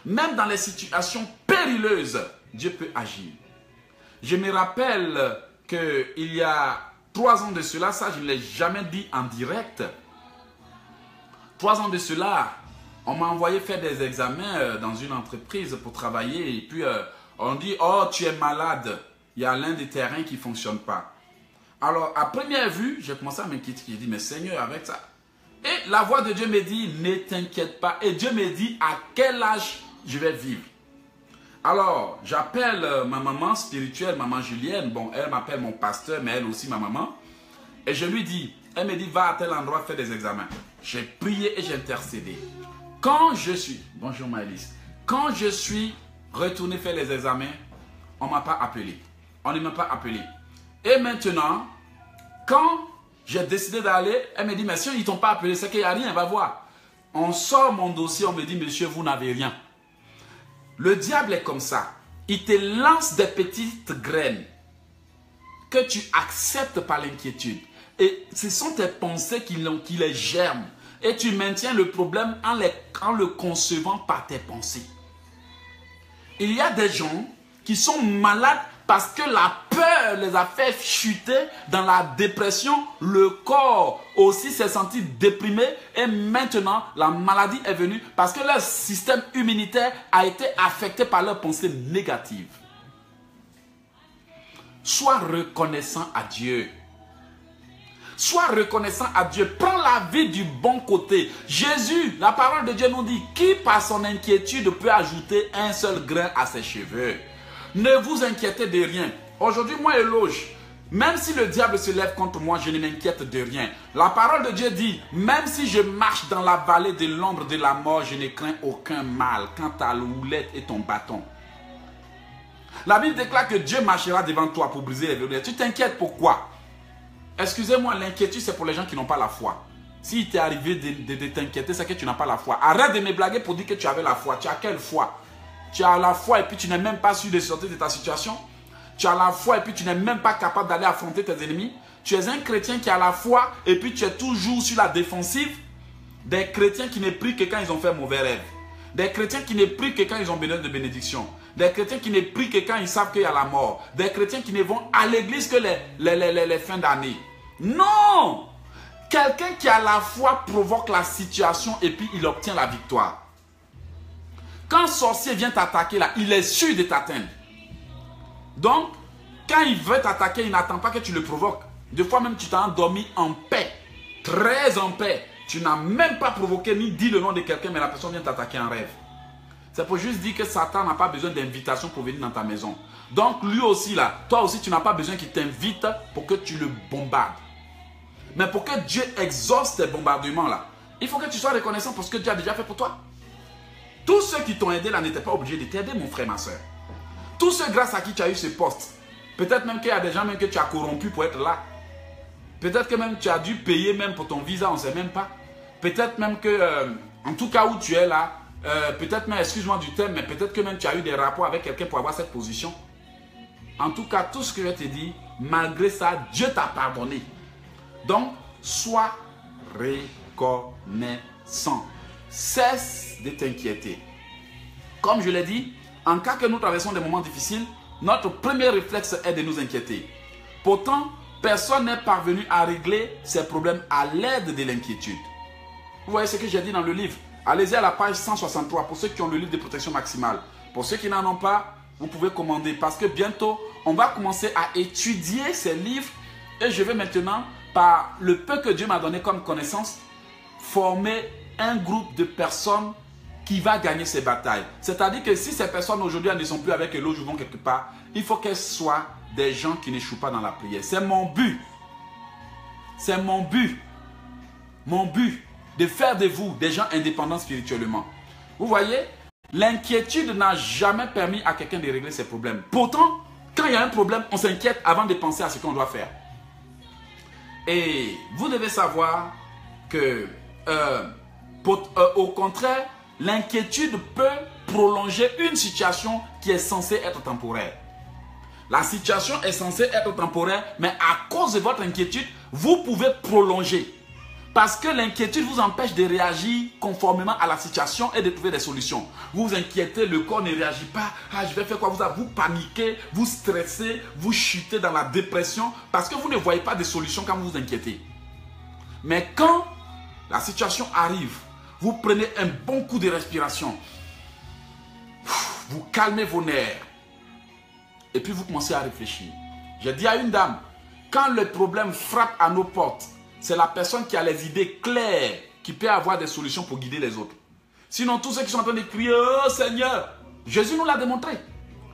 Même dans les situations périlleuses, Dieu peut agir. Je me rappelle qu'il y a 3 ans de cela, ça je ne l'ai jamais dit en direct. 3 ans de cela, on m'a envoyé faire des examens dans une entreprise pour travailler. Et puis on dit, oh tu es malade, il y a l'un des terrains qui ne fonctionne pas. Alors à première vue, j'ai commencé à m'inquiéter. J'ai dit, mais Seigneur, avec ça. Et la voix de Dieu me dit, ne t'inquiète pas. Et Dieu me dit, à quel âge je vais vivre. Alors, j'appelle ma maman spirituelle, maman Julienne. Bon, elle m'appelle mon pasteur, mais elle aussi ma maman. Et je lui dis, elle me dit, va à tel endroit faire des examens. J'ai prié et j'ai intercédé. Quand je suis, bonjour Maëlys, quand je suis retourné faire les examens, on ne m'a pas appelé. On ne m'a pas appelé. Et maintenant, quand j'ai décidé d'aller, elle me dit, mais si ils ne t'ont pas appelé, c'est qu'il n'y a rien, va voir. On sort mon dossier, on me dit, monsieur, vous n'avez rien. Le diable est comme ça. Il te lance des petites graines que tu acceptes par l'inquiétude. Et ce sont tes pensées qui les germent. Et tu maintiens le problème en le concevant par tes pensées. Il y a des gens qui sont malades parce que la peur les a fait chuter dans la dépression. Le corps aussi s'est senti déprimé et maintenant la maladie est venue parce que leur système immunitaire a été affecté par leurs pensées négatives. Sois reconnaissant à Dieu. Sois reconnaissant à Dieu. Prends la vie du bon côté. Jésus, la parole de Dieu nous dit, qui par son inquiétude peut ajouter un seul grain à ses cheveux? Ne vous inquiétez de rien. Aujourd'hui, moi, éloge. Même si le diable se lève contre moi, je ne m'inquiète de rien. La parole de Dieu dit, même si je marche dans la vallée de l'ombre de la mort, je ne crains aucun mal quant à l'houlette et ton bâton. La Bible déclare que Dieu marchera devant toi pour briser les verrous. Tu t'inquiètes pourquoi? Excusez-moi, l'inquiétude, c'est pour les gens qui n'ont pas la foi. S'il t'est arrivé de t'inquiéter, c'est que tu n'as pas la foi. Arrête de me blaguer pour dire que tu avais la foi. Tu as quelle foi? Tu as la foi et puis tu n'es même pas sûr de sortir de ta situation. Tu as la foi et puis tu n'es même pas capable d'aller affronter tes ennemis. Tu es un chrétien qui a la foi et puis tu es toujours sur la défensive. Des chrétiens qui ne prient que quand ils ont fait un mauvais rêve. Des chrétiens qui ne prient que quand ils ont besoin de bénédiction. Des chrétiens qui ne prient que quand ils savent qu'il y a la mort. Des chrétiens qui ne vont à l'église que les fins d'année. Non! Quelqu'un qui a la foi provoque la situation et puis il obtient la victoire. Quand un sorcier vient t'attaquer là, il est sûr de t'atteindre. Donc, quand il veut t'attaquer, il n'attend pas que tu le provoques. Des fois même, tu t'es endormi en paix. Très en paix. Tu n'as même pas provoqué ni dit le nom de quelqu'un, mais la personne vient t'attaquer en rêve. C'est pour juste dire que Satan n'a pas besoin d'invitation pour venir dans ta maison. Donc, lui aussi là, toi aussi, tu n'as pas besoin qu'il t'invite pour que tu le bombardes. Mais pour que Dieu exauce tes bombardements-là, il faut que tu sois reconnaissant pour ce que Dieu a déjà fait pour toi. Tous ceux qui t'ont aidé là n'étaient pas obligés de t'aider, mon frère, ma soeur. Tous ceux grâce à qui tu as eu ce poste. Peut-être même qu'il y a des gens même que tu as corrompus pour être là. Peut-être que même tu as dû payer même pour ton visa, on ne sait même pas. Peut-être même que, en tout cas où tu es là, peut-être même, excuse-moi du terme, mais peut-être que même tu as eu des rapports avec quelqu'un pour avoir cette position. En tout cas, tout ce que je te dis, malgré ça, Dieu t'a pardonné. Donc, sois reconnaissant. Cesse de t'inquiéter. Comme je l'ai dit, en cas que nous traversons des moments difficiles, notre premier réflexe est de nous inquiéter. Pourtant, personne n'est parvenu à régler ses problèmes à l'aide de l'inquiétude. Vous voyez ce que j'ai dit dans le livre. Allez-y à la page 163 pour ceux qui ont le livre de protection maximale. Pour ceux qui n'en ont pas, vous pouvez commander parce que bientôt, on va commencer à étudier ces livres et je vais maintenant, par le peu que Dieu m'a donné comme connaissance, former un groupe de personnes qui va gagner ces batailles. C'est-à-dire que si ces personnes aujourd'hui ne sont plus avec eux, ou vont quelque part, il faut qu'elles soient des gens qui n'échouent pas dans la prière. C'est mon but. C'est mon but. Mon but de faire de vous des gens indépendants spirituellement. Vous voyez, l'inquiétude n'a jamais permis à quelqu'un de régler ses problèmes. Pourtant, quand il y a un problème, on s'inquiète avant de penser à ce qu'on doit faire. Et vous devez savoir que, au contraire, l'inquiétude peut prolonger une situation qui est censée être temporaire. La situation est censée être temporaire, mais à cause de votre inquiétude, vous pouvez prolonger. Parce que l'inquiétude vous empêche de réagir conformément à la situation et de trouver des solutions. Vous vous inquiétez, le corps ne réagit pas. Ah, je vais faire quoi? Vous paniquez, vous stressez, vous chutez dans la dépression parce que vous ne voyez pas de solution quand vous vous inquiétez. Mais quand la situation arrive, vous prenez un bon coup de respiration. Vous calmez vos nerfs. Et puis vous commencez à réfléchir. J'ai dit à une dame, quand le problème frappe à nos portes, c'est la personne qui a les idées claires qui peut avoir des solutions pour guider les autres. Sinon, tous ceux qui sont en train de crier, oh Seigneur, Jésus nous l'a démontré.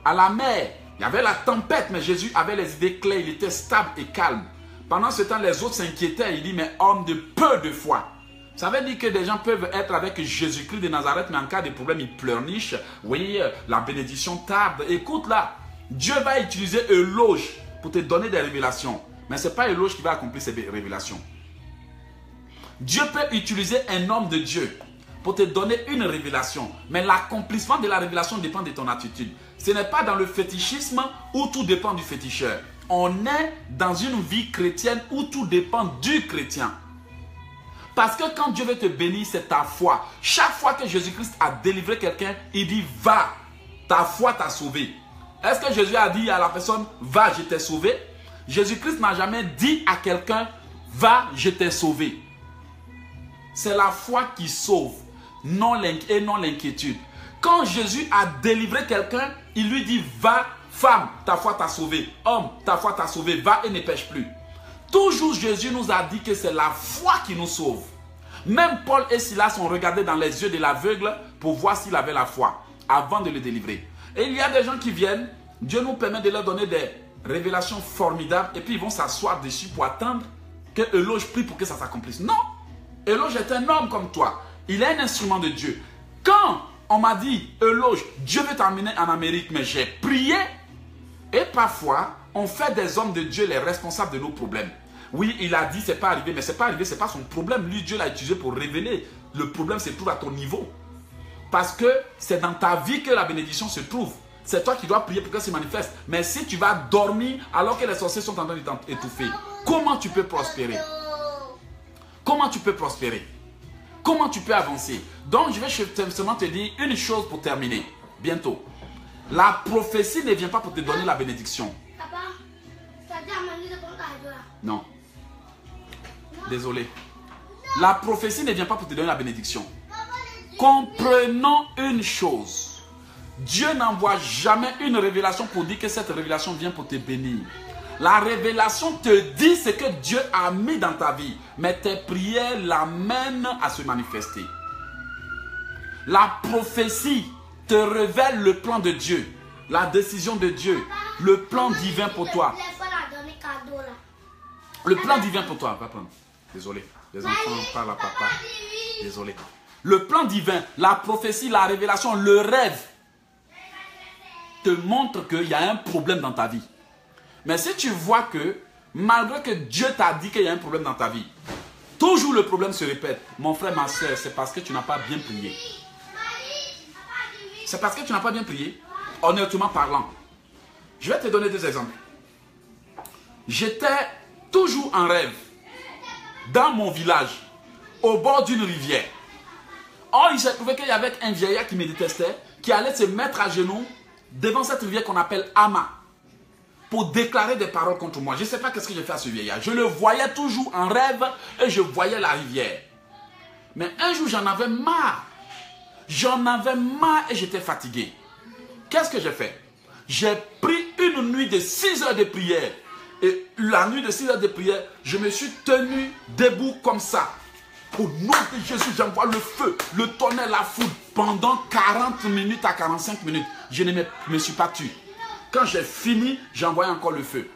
À la mer, il y avait la tempête, mais Jésus avait les idées claires, il était stable et calme. Pendant ce temps, les autres s'inquiétaient. Il dit, mais homme de peu de foi. Ça veut dire que des gens peuvent être avec Jésus-Christ de Nazareth, mais en cas de problème, ils pleurnichent. Oui, la bénédiction tarde. Écoute là, Dieu va utiliser Euloge pour te donner des révélations. Mais ce n'est pas Euloge qui va accomplir ces révélations. Dieu peut utiliser un homme de Dieu pour te donner une révélation. Mais l'accomplissement de la révélation dépend de ton attitude. Ce n'est pas dans le fétichisme où tout dépend du féticheur. On est dans une vie chrétienne où tout dépend du chrétien. Parce que quand Dieu veut te bénir, c'est ta foi. Chaque fois que Jésus-Christ a délivré quelqu'un, il dit « Va, ta foi t'a sauvé ». Est-ce que Jésus a dit à la personne « Va, je t'ai sauvé » Jésus-Christ n'a jamais dit à quelqu'un « Va, je t'ai sauvé ». C'est la foi qui sauve, et non l'inquiétude. Quand Jésus a délivré quelqu'un, il lui dit « Va, femme, ta foi t'a sauvé. Homme, ta foi t'a sauvé. Va et ne pêche plus. » Toujours Jésus nous a dit que c'est la foi qui nous sauve. Même Paul et Silas ont regardé dans les yeux de l'aveugle pour voir s'il avait la foi avant de le délivrer. Et il y a des gens qui viennent, Dieu nous permet de leur donner des révélations formidables et puis ils vont s'asseoir dessus pour attendre que Euloge prie pour que ça s'accomplisse. Non, Euloge est un homme comme toi. Il est un instrument de Dieu. Quand on m'a dit, Euloge, Dieu veut t'emmener en Amérique, mais j'ai prié. Et parfois, on fait des hommes de Dieu les responsables de nos problèmes. Oui, il a dit, c'est pas arrivé, mais c'est pas arrivé, c'est pas son problème. Lui, Dieu l'a utilisé pour révéler. Le problème se trouve à ton niveau. Parce que c'est dans ta vie que la bénédiction se trouve. C'est toi qui dois prier pour qu'elle se manifeste. Mais si tu vas dormir alors que les sorciers sont en train de t'étouffer, comment tu peux prospérer? Comment tu peux prospérer? Comment tu peux avancer? Donc, je vais seulement te dire une chose pour terminer. Bientôt. La prophétie ne vient pas pour te donner la bénédiction. Papa, ça dit à Manu de prendre la joie. Non. Désolé. La prophétie ne vient pas pour te donner la bénédiction. Comprenons une chose. Dieu n'envoie jamais une révélation pour dire que cette révélation vient pour te bénir. La révélation te dit ce que Dieu a mis dans ta vie. Mais tes prières l'amènent à se manifester. La prophétie te révèle le plan de Dieu. La décision de Dieu. Le plan divin pour toi. Le plan divin pour toi. Va prendre. Désolé. Les enfants parlent à papa. Désolé. Le plan divin, la prophétie, la révélation, le rêve te montre qu'il y a un problème dans ta vie. Mais si tu vois que, malgré que Dieu t'a dit qu'il y a un problème dans ta vie, toujours le problème se répète. Mon frère, ma soeur, c'est parce que tu n'as pas bien prié. C'est parce que tu n'as pas bien prié, honnêtement parlant. Je vais te donner deux exemples. J'étais toujours en rêve, dans mon village, au bord d'une rivière. Or, il s'est trouvé qu'il y avait un vieillard qui me détestait, qui allait se mettre à genoux devant cette rivière qu'on appelle Ama, pour déclarer des paroles contre moi. Je ne sais pas qu'est-ce que j'ai fait à ce vieillard. Je le voyais toujours en rêve et je voyais la rivière. Mais un jour, j'en avais marre. J'en avais marre et j'étais fatigué. Qu'est-ce que j'ai fait? J'ai pris une nuit de 6 heures de prière. Et la nuit de 6 heures de prière, je me suis tenu debout comme ça. Au nom de Jésus, j'envoie le feu, le tonnerre, la foudre. Pendant 40 minutes à 45 minutes, je ne me suis pas tué. Quand j'ai fini, j'envoie encore le feu.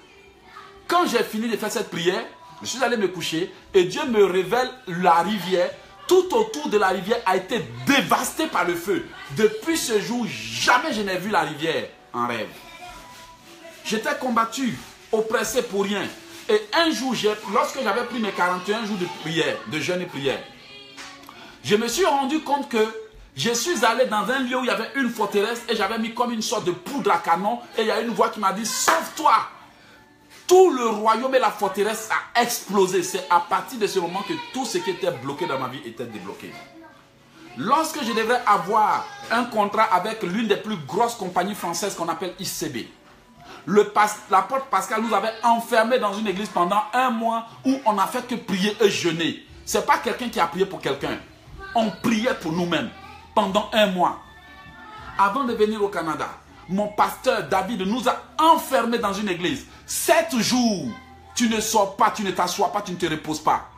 Quand j'ai fini de faire cette prière, je suis allé me coucher et Dieu me révèle la rivière. Tout autour de la rivière a été dévasté par le feu. Depuis ce jour, jamais je n'ai vu la rivière en rêve. J'étais combattu, oppressé pour rien. Et un jour, lorsque j'avais pris mes 41 jours de prière, de jeûne et prière, je me suis rendu compte que je suis allé dans un lieu où il y avait une forteresse et j'avais mis comme une sorte de poudre à canon et il y a une voix qui m'a dit « Sauve-toi !» Tout le royaume et la forteresse a explosé. C'est à partir de ce moment que tout ce qui était bloqué dans ma vie était débloqué. Lorsque je devrais avoir un contrat avec l'une des plus grosses compagnies françaises qu'on appelle ICB, l'apôtre Pascal nous avait enfermés dans une église pendant un mois où on n'a fait que prier et jeûner. Ce n'est pas quelqu'un qui a prié pour quelqu'un. On priait pour nous-mêmes pendant un mois. Avant de venir au Canada, mon pasteur David nous a enfermés dans une église. 7 jours, tu ne sors pas, tu ne t'assois pas, tu ne te reposes pas.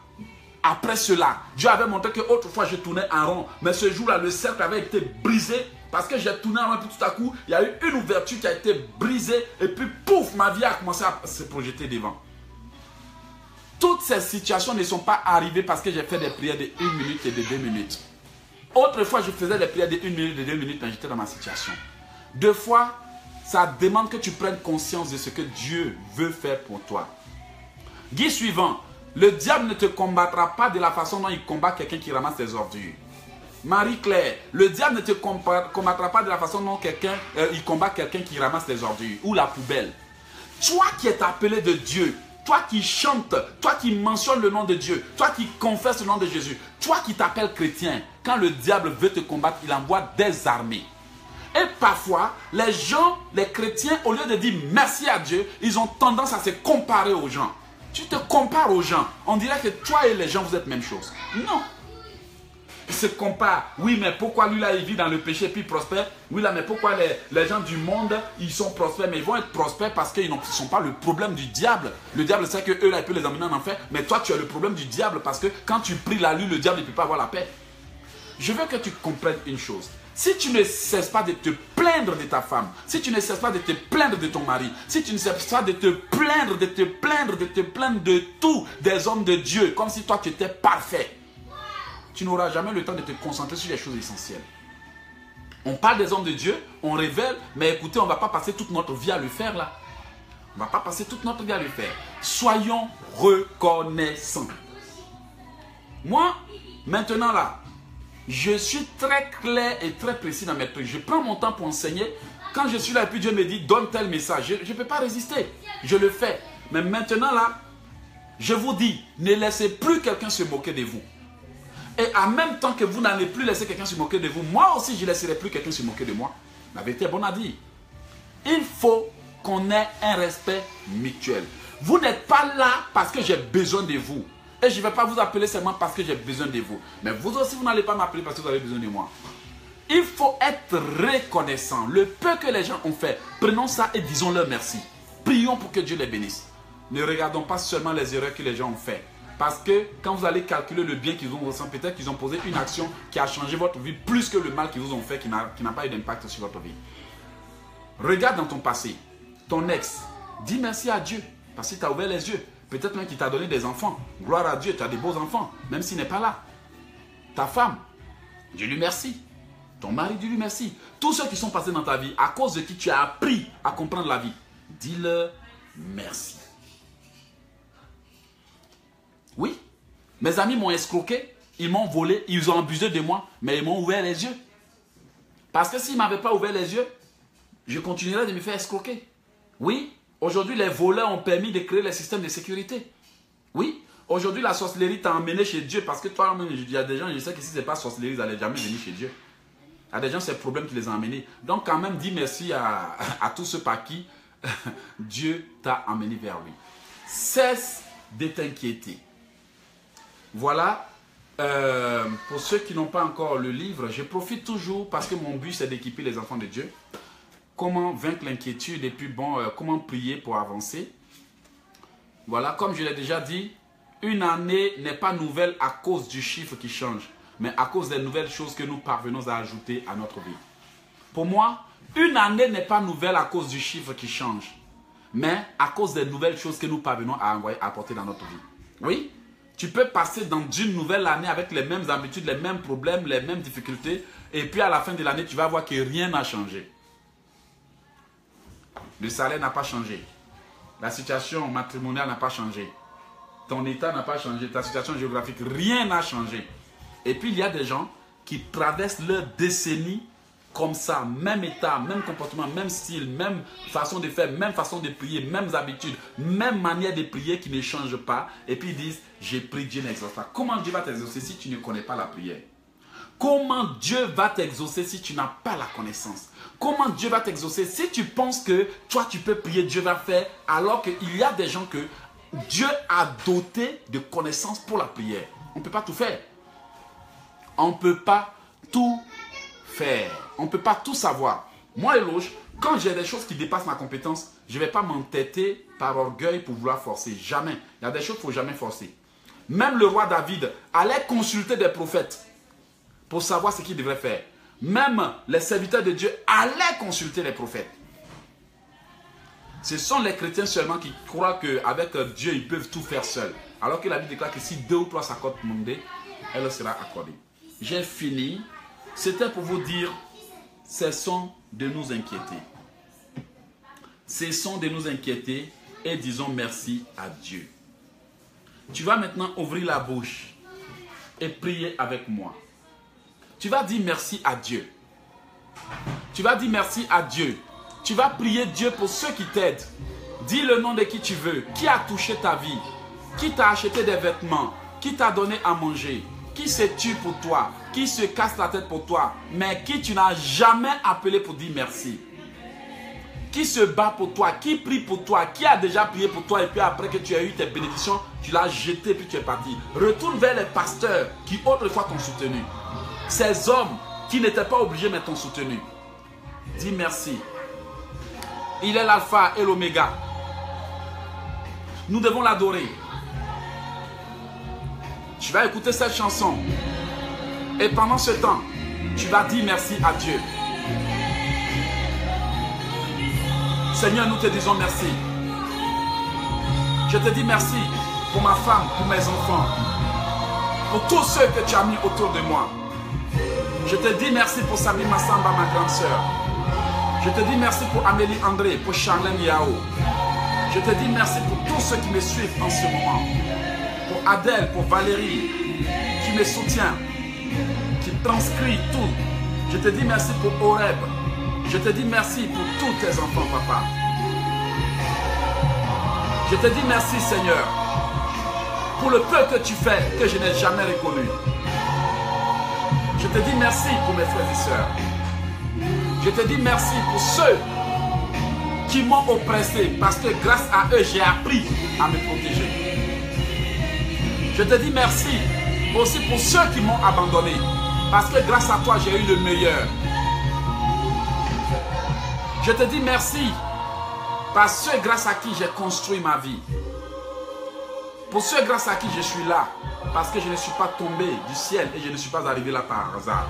Après cela, Dieu avait montré qu'autrefois je tournais en rond. Mais ce jour-là, le cercle avait été brisé parce que j'ai tourné en rond et puis tout à coup, il y a eu une ouverture qui a été brisée et puis pouf, ma vie a commencé à se projeter devant. Toutes ces situations ne sont pas arrivées parce que j'ai fait des prières de 1 minute et de 2 minutes. Autrefois, je faisais des prières de 1 minute et de 2 minutes quand j'étais dans ma situation. 2 fois, ça demande que tu prennes conscience de ce que Dieu veut faire pour toi. Guide suivant. Le diable ne te combattra pas de la façon dont il combat quelqu'un qui ramasse ses ordures. Marie-Claire, le diable ne te combattra pas de la façon dont il combat quelqu'un qui ramasse les ordures ou la poubelle. Toi qui es appelé de Dieu, toi qui chantes, toi qui mentionnes le nom de Dieu, toi qui confesses le nom de Jésus, toi qui t'appelles chrétien, quand le diable veut te combattre, il envoie des armées. Et parfois, les gens, les chrétiens, au lieu de dire merci à Dieu, ils ont tendance à se comparer aux gens. Tu te compares aux gens. On dirait que toi et les gens, vous êtes même chose. Non. Ils se comparent. Oui, mais pourquoi lui là, il vit dans le péché et puis il prospère? Oui, là, mais pourquoi les gens du monde, ils sont prospères? Mais ils vont être prospères parce qu'ils ne sont pas le problème du diable. Le diable sait que eux là, il peut les emmener en enfer. Mais toi, tu as le problème du diable parce que quand tu pries la lune, le diable ne peut pas avoir la paix. Je veux que tu comprennes une chose. Si tu ne cesses pas de te plaindre de ta femme, si tu ne cesses pas de te plaindre de ton mari, si tu ne cesses pas de te plaindre, de tout, des hommes de Dieu, comme si toi tu étais parfait, tu n'auras jamais le temps de te concentrer sur les choses essentielles. On parle des hommes de Dieu, on révèle, mais écoutez, on ne va pas passer toute notre vie à le faire là. On ne va pas passer toute notre vie à le faire. Soyons reconnaissants. Moi, maintenant là, je suis très clair et très précis dans mes trucs. Je prends mon temps pour enseigner. Quand je suis là et puis Dieu me dit donne tel message, je ne peux pas résister. Je le fais. Mais maintenant là, je vous dis, ne laissez plus quelqu'un se moquer de vous. Et en même temps que vous n'allez plus laisser quelqu'un se moquer de vous, moi aussi je ne laisserai plus quelqu'un se moquer de moi. La vérité est bonne à dire. Il faut qu'on ait un respect mutuel. Vous n'êtes pas là parce que j'ai besoin de vous. Et je ne vais pas vous appeler seulement parce que j'ai besoin de vous. Mais vous aussi, vous n'allez pas m'appeler parce que vous avez besoin de moi. Il faut être reconnaissant. Le peu que les gens ont fait, prenons ça et disons-leur merci. Prions pour que Dieu les bénisse. Ne regardons pas seulement les erreurs que les gens ont fait. Parce que quand vous allez calculer le bien qu'ils vous ont ressenti, peut-être qu'ils ont posé une action qui a changé votre vie plus que le mal qu'ils vous ont fait, qui n'a pas eu d'impact sur votre vie. Regarde dans ton passé, ton ex. Dis merci à Dieu parce qu'il t'a ouvert les yeux. Peut-être même qu'il t'a donné des enfants. Gloire à Dieu, tu as des beaux enfants, même s'il n'est pas là. Ta femme, Dieu lui merci. Ton mari, Dieu lui merci. Tous ceux qui sont passés dans ta vie, à cause de qui tu as appris à comprendre la vie, dis-leur merci. Oui, mes amis m'ont escroqué, ils m'ont volé, ils ont abusé de moi, mais ils m'ont ouvert les yeux. Parce que s'ils ne m'avaient pas ouvert les yeux, je continuerais de me faire escroquer. Oui, aujourd'hui les voleurs ont permis de créer les systèmes de sécurité. Oui, aujourd'hui la sorcellerie t'a emmené chez Dieu parce que toi-même, il y a des gens, je sais que si ce n'est pas sorcellerie, ils n'allaient jamais venir chez Dieu. Il y a des gens, c'est le problème qui les a emmenés. Donc quand même, dis merci à tous ceux par qui Dieu t'a emmené vers lui. Cesse de t'inquiéter. Voilà, pour ceux qui n'ont pas encore le livre, je profite toujours parce que mon but c'est d'équiper les enfants de Dieu. Comment vaincre l'inquiétude et puis bon, comment prier pour avancer. Voilà, comme je l'ai déjà dit, une année n'est pas nouvelle à cause du chiffre qui change, mais à cause des nouvelles choses que nous parvenons à ajouter à notre vie. Pour moi, une année n'est pas nouvelle à cause du chiffre qui change, mais à cause des nouvelles choses que nous parvenons à apporter dans notre vie. Oui, tu peux passer dans une nouvelle année avec les mêmes habitudes, les mêmes problèmes, les mêmes difficultés, et puis à la fin de l'année, tu vas voir que rien n'a changé. Le salaire n'a pas changé. La situation matrimoniale n'a pas changé. Ton état n'a pas changé. Ta situation géographique, rien n'a changé. Et puis il y a des gens qui traversent leur décennie comme ça, même état, même comportement, même style, même façon de faire, même façon de prier, mêmes habitudes, même manière de prier qui ne change pas. Et puis ils disent, j'ai prié, Dieu n'exauce pas. Comment Dieu va t'exaucer si tu ne connais pas la prière? Comment Dieu va t'exaucer si tu n'as pas la connaissance? Comment Dieu va t'exaucer si tu penses que toi tu peux prier, Dieu va faire, alors qu'il y a des gens que Dieu a dotés de connaissances pour la prière. On ne peut pas tout faire. On ne peut pas tout faire. On ne peut pas tout savoir. Moi, Eloge, quand j'ai des choses qui dépassent ma compétence, je ne vais pas m'entêter par orgueil pour vouloir forcer. Jamais. Il y a des choses qu'il ne faut jamais forcer. Même le roi David allait consulter des prophètes pour savoir ce qu'il devrait faire. Même les serviteurs de Dieu allaient consulter les prophètes. Ce sont les chrétiens seulement qui croient qu'avec Dieu, ils peuvent tout faire seuls. Alors que la Bible déclare que si 2 ou 3 s'accordent pour demander, elle sera accordée. J'ai fini. C'était pour vous dire, cessons de nous inquiéter. Cessons de nous inquiéter et disons merci à Dieu. Tu vas maintenant ouvrir la bouche et prier avec moi. Tu vas dire merci à Dieu. Tu vas dire merci à Dieu. Tu vas prier Dieu pour ceux qui t'aident. Dis le nom de qui tu veux. Qui a touché ta vie? Qui t'a acheté des vêtements? Qui t'a donné à manger? Qui se tue pour toi? Qui se casse la tête pour toi? Mais qui tu n'as jamais appelé pour dire merci? Qui se bat pour toi? Qui prie pour toi? Qui a déjà prié pour toi et puis après que tu as eu tes bénédictions, tu l'as jeté et puis tu es parti? Retourne vers les pasteurs qui autrefois t'ont soutenu. Ces hommes qui n'étaient pas obligés mais t'ont soutenu. Dis merci. Il est l'alpha et l'oméga. Nous devons l'adorer. Tu vas écouter cette chanson. Et pendant ce temps, tu vas dire merci à Dieu. Seigneur, nous te disons merci. Je te dis merci pour ma femme, pour mes enfants, pour tous ceux que tu as mis autour de moi. Je te dis merci pour Sami Massamba, ma grande sœur. Je te dis merci pour Amélie André, pour Charlène Yao. Je te dis merci pour tous ceux qui me suivent en ce moment. Pour Adèle, pour Valérie, qui me soutient, qui transcrit tout. Je te dis merci pour Oreb. Je te dis merci pour tous tes enfants, papa. Je te dis merci, Seigneur, pour le peu que tu fais, que je n'ai jamais reconnu. Je te dis merci pour mes frères et sœurs. Je te dis merci pour ceux qui m'ont oppressé, parce que grâce à eux, j'ai appris à me protéger. Je te dis merci aussi pour ceux qui m'ont abandonné, parce que grâce à toi, j'ai eu le meilleur. Je te dis merci parce que grâce à qui j'ai construit ma vie. Pour ceux grâce à qui je suis là, parce que je ne suis pas tombé du ciel et je ne suis pas arrivé là par hasard.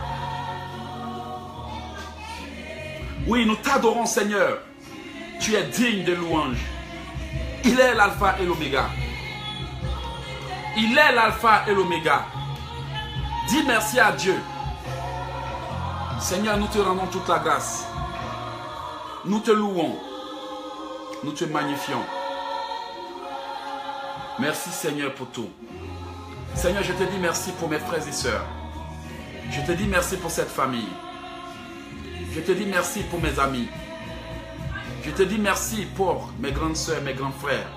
Oui, nous t'adorons, Seigneur. Tu es digne de louange. Il est l'alpha et l'oméga. Il est l'alpha et l'oméga. Dis merci à Dieu. Seigneur, nous te rendons toute la grâce. Nous te louons. Nous te magnifions. Merci Seigneur pour tout. Seigneur, je te dis merci pour mes frères et sœurs. Je te dis merci pour cette famille. Je te dis merci pour mes amis. Je te dis merci pour mes grandes sœurs, mes grands frères.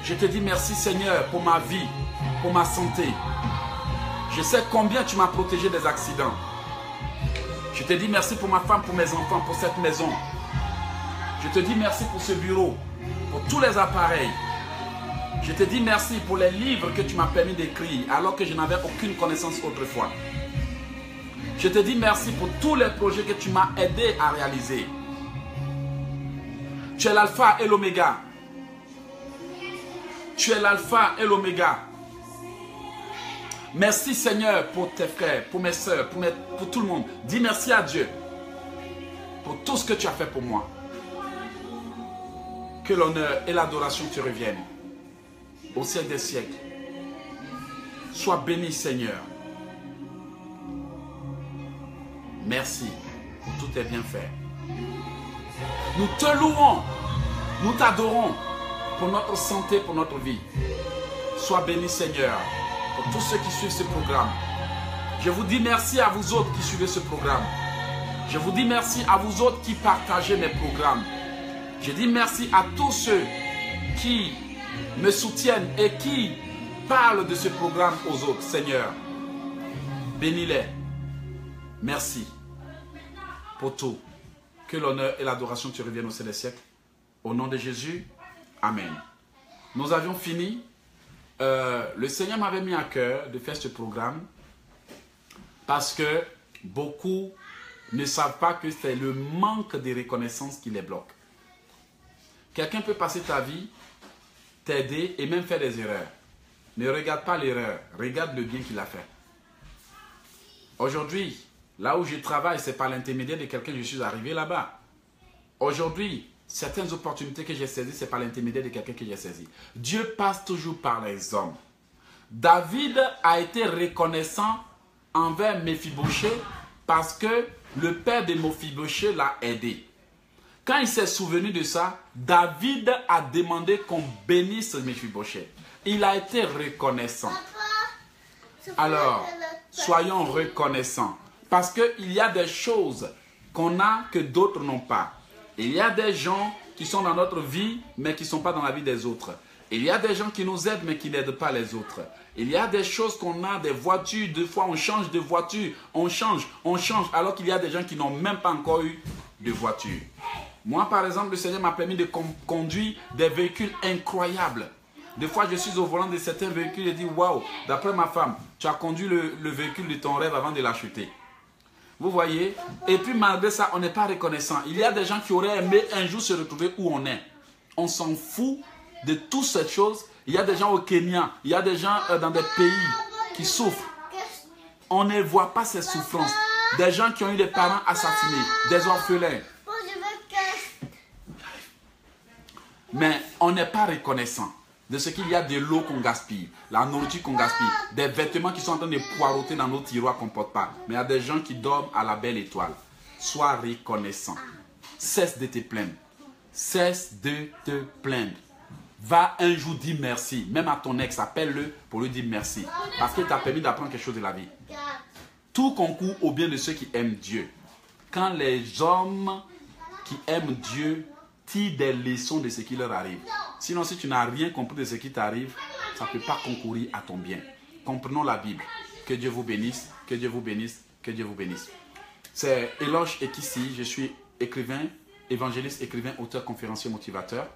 Je te dis merci Seigneur pour ma vie, pour ma santé. Je sais combien tu m'as protégé des accidents. Je te dis merci pour ma femme, pour mes enfants, pour cette maison. Je te dis merci pour ce bureau, pour tous les appareils. Je te dis merci pour les livres que tu m'as permis d'écrire alors que je n'avais aucune connaissance autrefois. Je te dis merci pour tous les projets que tu m'as aidé à réaliser. Tu es l'alpha et l'oméga. Tu es l'alpha et l'oméga. Merci Seigneur pour tes frères, pour mes soeurs, pour tout le monde. Dis merci à Dieu pour tout ce que tu as fait pour moi. Que l'honneur et l'adoration te reviennent au siècle des siècles. Sois béni Seigneur. Merci pour tous tes bienfaits. Nous te louons, nous t'adorons pour notre santé, pour notre vie. Sois béni Seigneur pour tous ceux qui suivent ce programme. Je vous dis merci à vous autres qui suivez ce programme. Je vous dis merci à vous autres qui partagez mes programmes. Je dis merci à tous ceux qui me soutiennent et qui parlent de ce programme aux autres. Seigneur, bénis-les. Merci pour tout. Que l'honneur et l'adoration te reviennent au sein des siècles. Au nom de Jésus, Amen. Nous avions fini. Le Seigneur m'avait mis à cœur de faire ce programme parce que beaucoup ne savent pas que c'est le manque de reconnaissance qui les bloque. Quelqu'un peut passer ta vie, t'aider et même faire des erreurs. Ne regarde pas l'erreur, regarde le bien qu'il a fait. Aujourd'hui, là où je travaille, c'est par l'intermédiaire de quelqu'un que je suis arrivé là-bas. Aujourd'hui, certaines opportunités que j'ai saisies, c'est par l'intermédiaire de quelqu'un que j'ai saisi. Dieu passe toujours par les hommes. David a été reconnaissant envers Méphibosheth parce que le père de Méphibosheth l'a aidé. Quand il s'est souvenu de ça, David a demandé qu'on bénisse Méphibosheth. Il a été reconnaissant. Alors, soyons reconnaissants. Parce qu'il y a des choses qu'on a que d'autres n'ont pas. Il y a des gens qui sont dans notre vie, mais qui ne sont pas dans la vie des autres. Il y a des gens qui nous aident, mais qui n'aident pas les autres. Il y a des choses qu'on a, des voitures, deux fois on change de voiture, on change, alors qu'il y a des gens qui n'ont même pas encore eu de voiture. Moi, par exemple, le Seigneur m'a permis de conduire des véhicules incroyables. Des fois, je suis au volant de certains véhicules et dis, waouh, d'après ma femme, tu as conduit le véhicule de ton rêve avant de l'acheter. Vous voyez? Et puis, malgré ça, on n'est pas reconnaissant. Il y a des gens qui auraient aimé un jour se retrouver où on est. On s'en fout de toutes ces choses. Il y a des gens au Kenya, il y a des gens dans des pays qui souffrent. On ne voit pas ces souffrances. Des gens qui ont eu des parents assassinés, des orphelins. Mais on n'est pas reconnaissant de ce qu'il y a de l'eau qu'on gaspille, la nourriture qu'on gaspille, des vêtements qui sont en train de poireauter dans nos tiroirs qu'on ne porte pas. Mais il y a des gens qui dorment à la belle étoile. Sois reconnaissant. Cesse de te plaindre. Cesse de te plaindre. Va un jour dire merci. Même à ton ex, appelle-le pour lui dire merci. Parce qu'il t'a permis d'apprendre quelque chose de la vie. Tout concourt au bien de ceux qui aiment Dieu. Quand les hommes qui aiment Dieu tirent des leçons de ce qui leur arrive. Sinon, si tu n'as rien compris de ce qui t'arrive, ça ne peut pas concourir à ton bien. Comprenons la Bible. Que Dieu vous bénisse, que Dieu vous bénisse, que Dieu vous bénisse. C'est Eloge Ekissi, je suis écrivain, évangéliste, écrivain, auteur, conférencier, motivateur.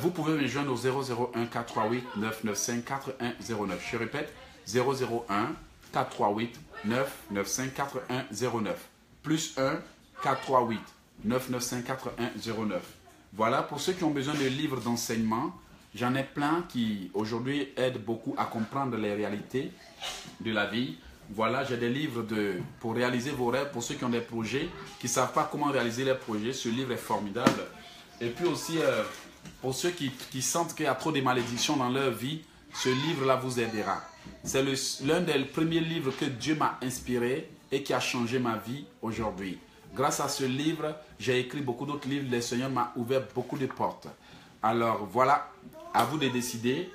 Vous pouvez me joindre au 001 438 995 4109. Je répète, 001 438 995 4109. Plus 1 438 995 4109. Voilà, pour ceux qui ont besoin de livres d'enseignement, j'en ai plein qui aujourd'hui aident beaucoup à comprendre les réalités de la vie. Voilà, j'ai des livres pour réaliser vos rêves, pour ceux qui ont des projets, qui ne savent pas comment réaliser leurs projets. Ce livre est formidable. Et puis aussi, pour ceux qui sentent qu'il y a trop de malédictions dans leur vie, ce livre-là vous aidera. C'est l'un des premiers livres que Dieu m'a inspiré et qui a changé ma vie aujourd'hui. Grâce à ce livre, j'ai écrit beaucoup d'autres livres. Le Seigneur m'a ouvert beaucoup de portes. Alors voilà, à vous de décider.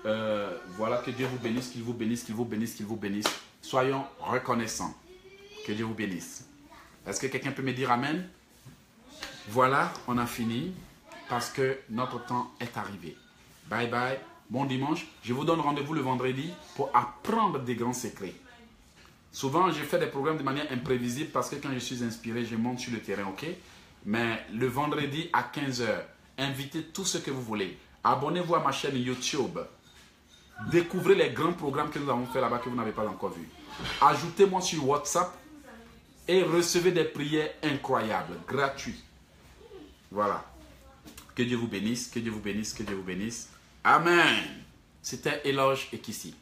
Voilà, que Dieu vous bénisse, qu'il vous bénisse, qu'il vous bénisse, qu'il vous bénisse. Soyons reconnaissants. Que Dieu vous bénisse. Est-ce que quelqu'un peut me dire Amen? Voilà, on a fini parce que notre temps est arrivé. Bye bye, bon dimanche. Je vous donne rendez-vous le vendredi pour apprendre des grands secrets. Souvent, je fais des programmes de manière imprévisible parce que quand je suis inspiré, je monte sur le terrain, ok? Mais le vendredi à 15 h, invitez tout ce que vous voulez. Abonnez-vous à ma chaîne YouTube. Découvrez les grands programmes que nous avons fait là-bas que vous n'avez pas encore vus. Ajoutez-moi sur WhatsApp et recevez des prières incroyables, gratuites. Voilà. Que Dieu vous bénisse, que Dieu vous bénisse, que Dieu vous bénisse. Amen. C'était Éloge Ekissi.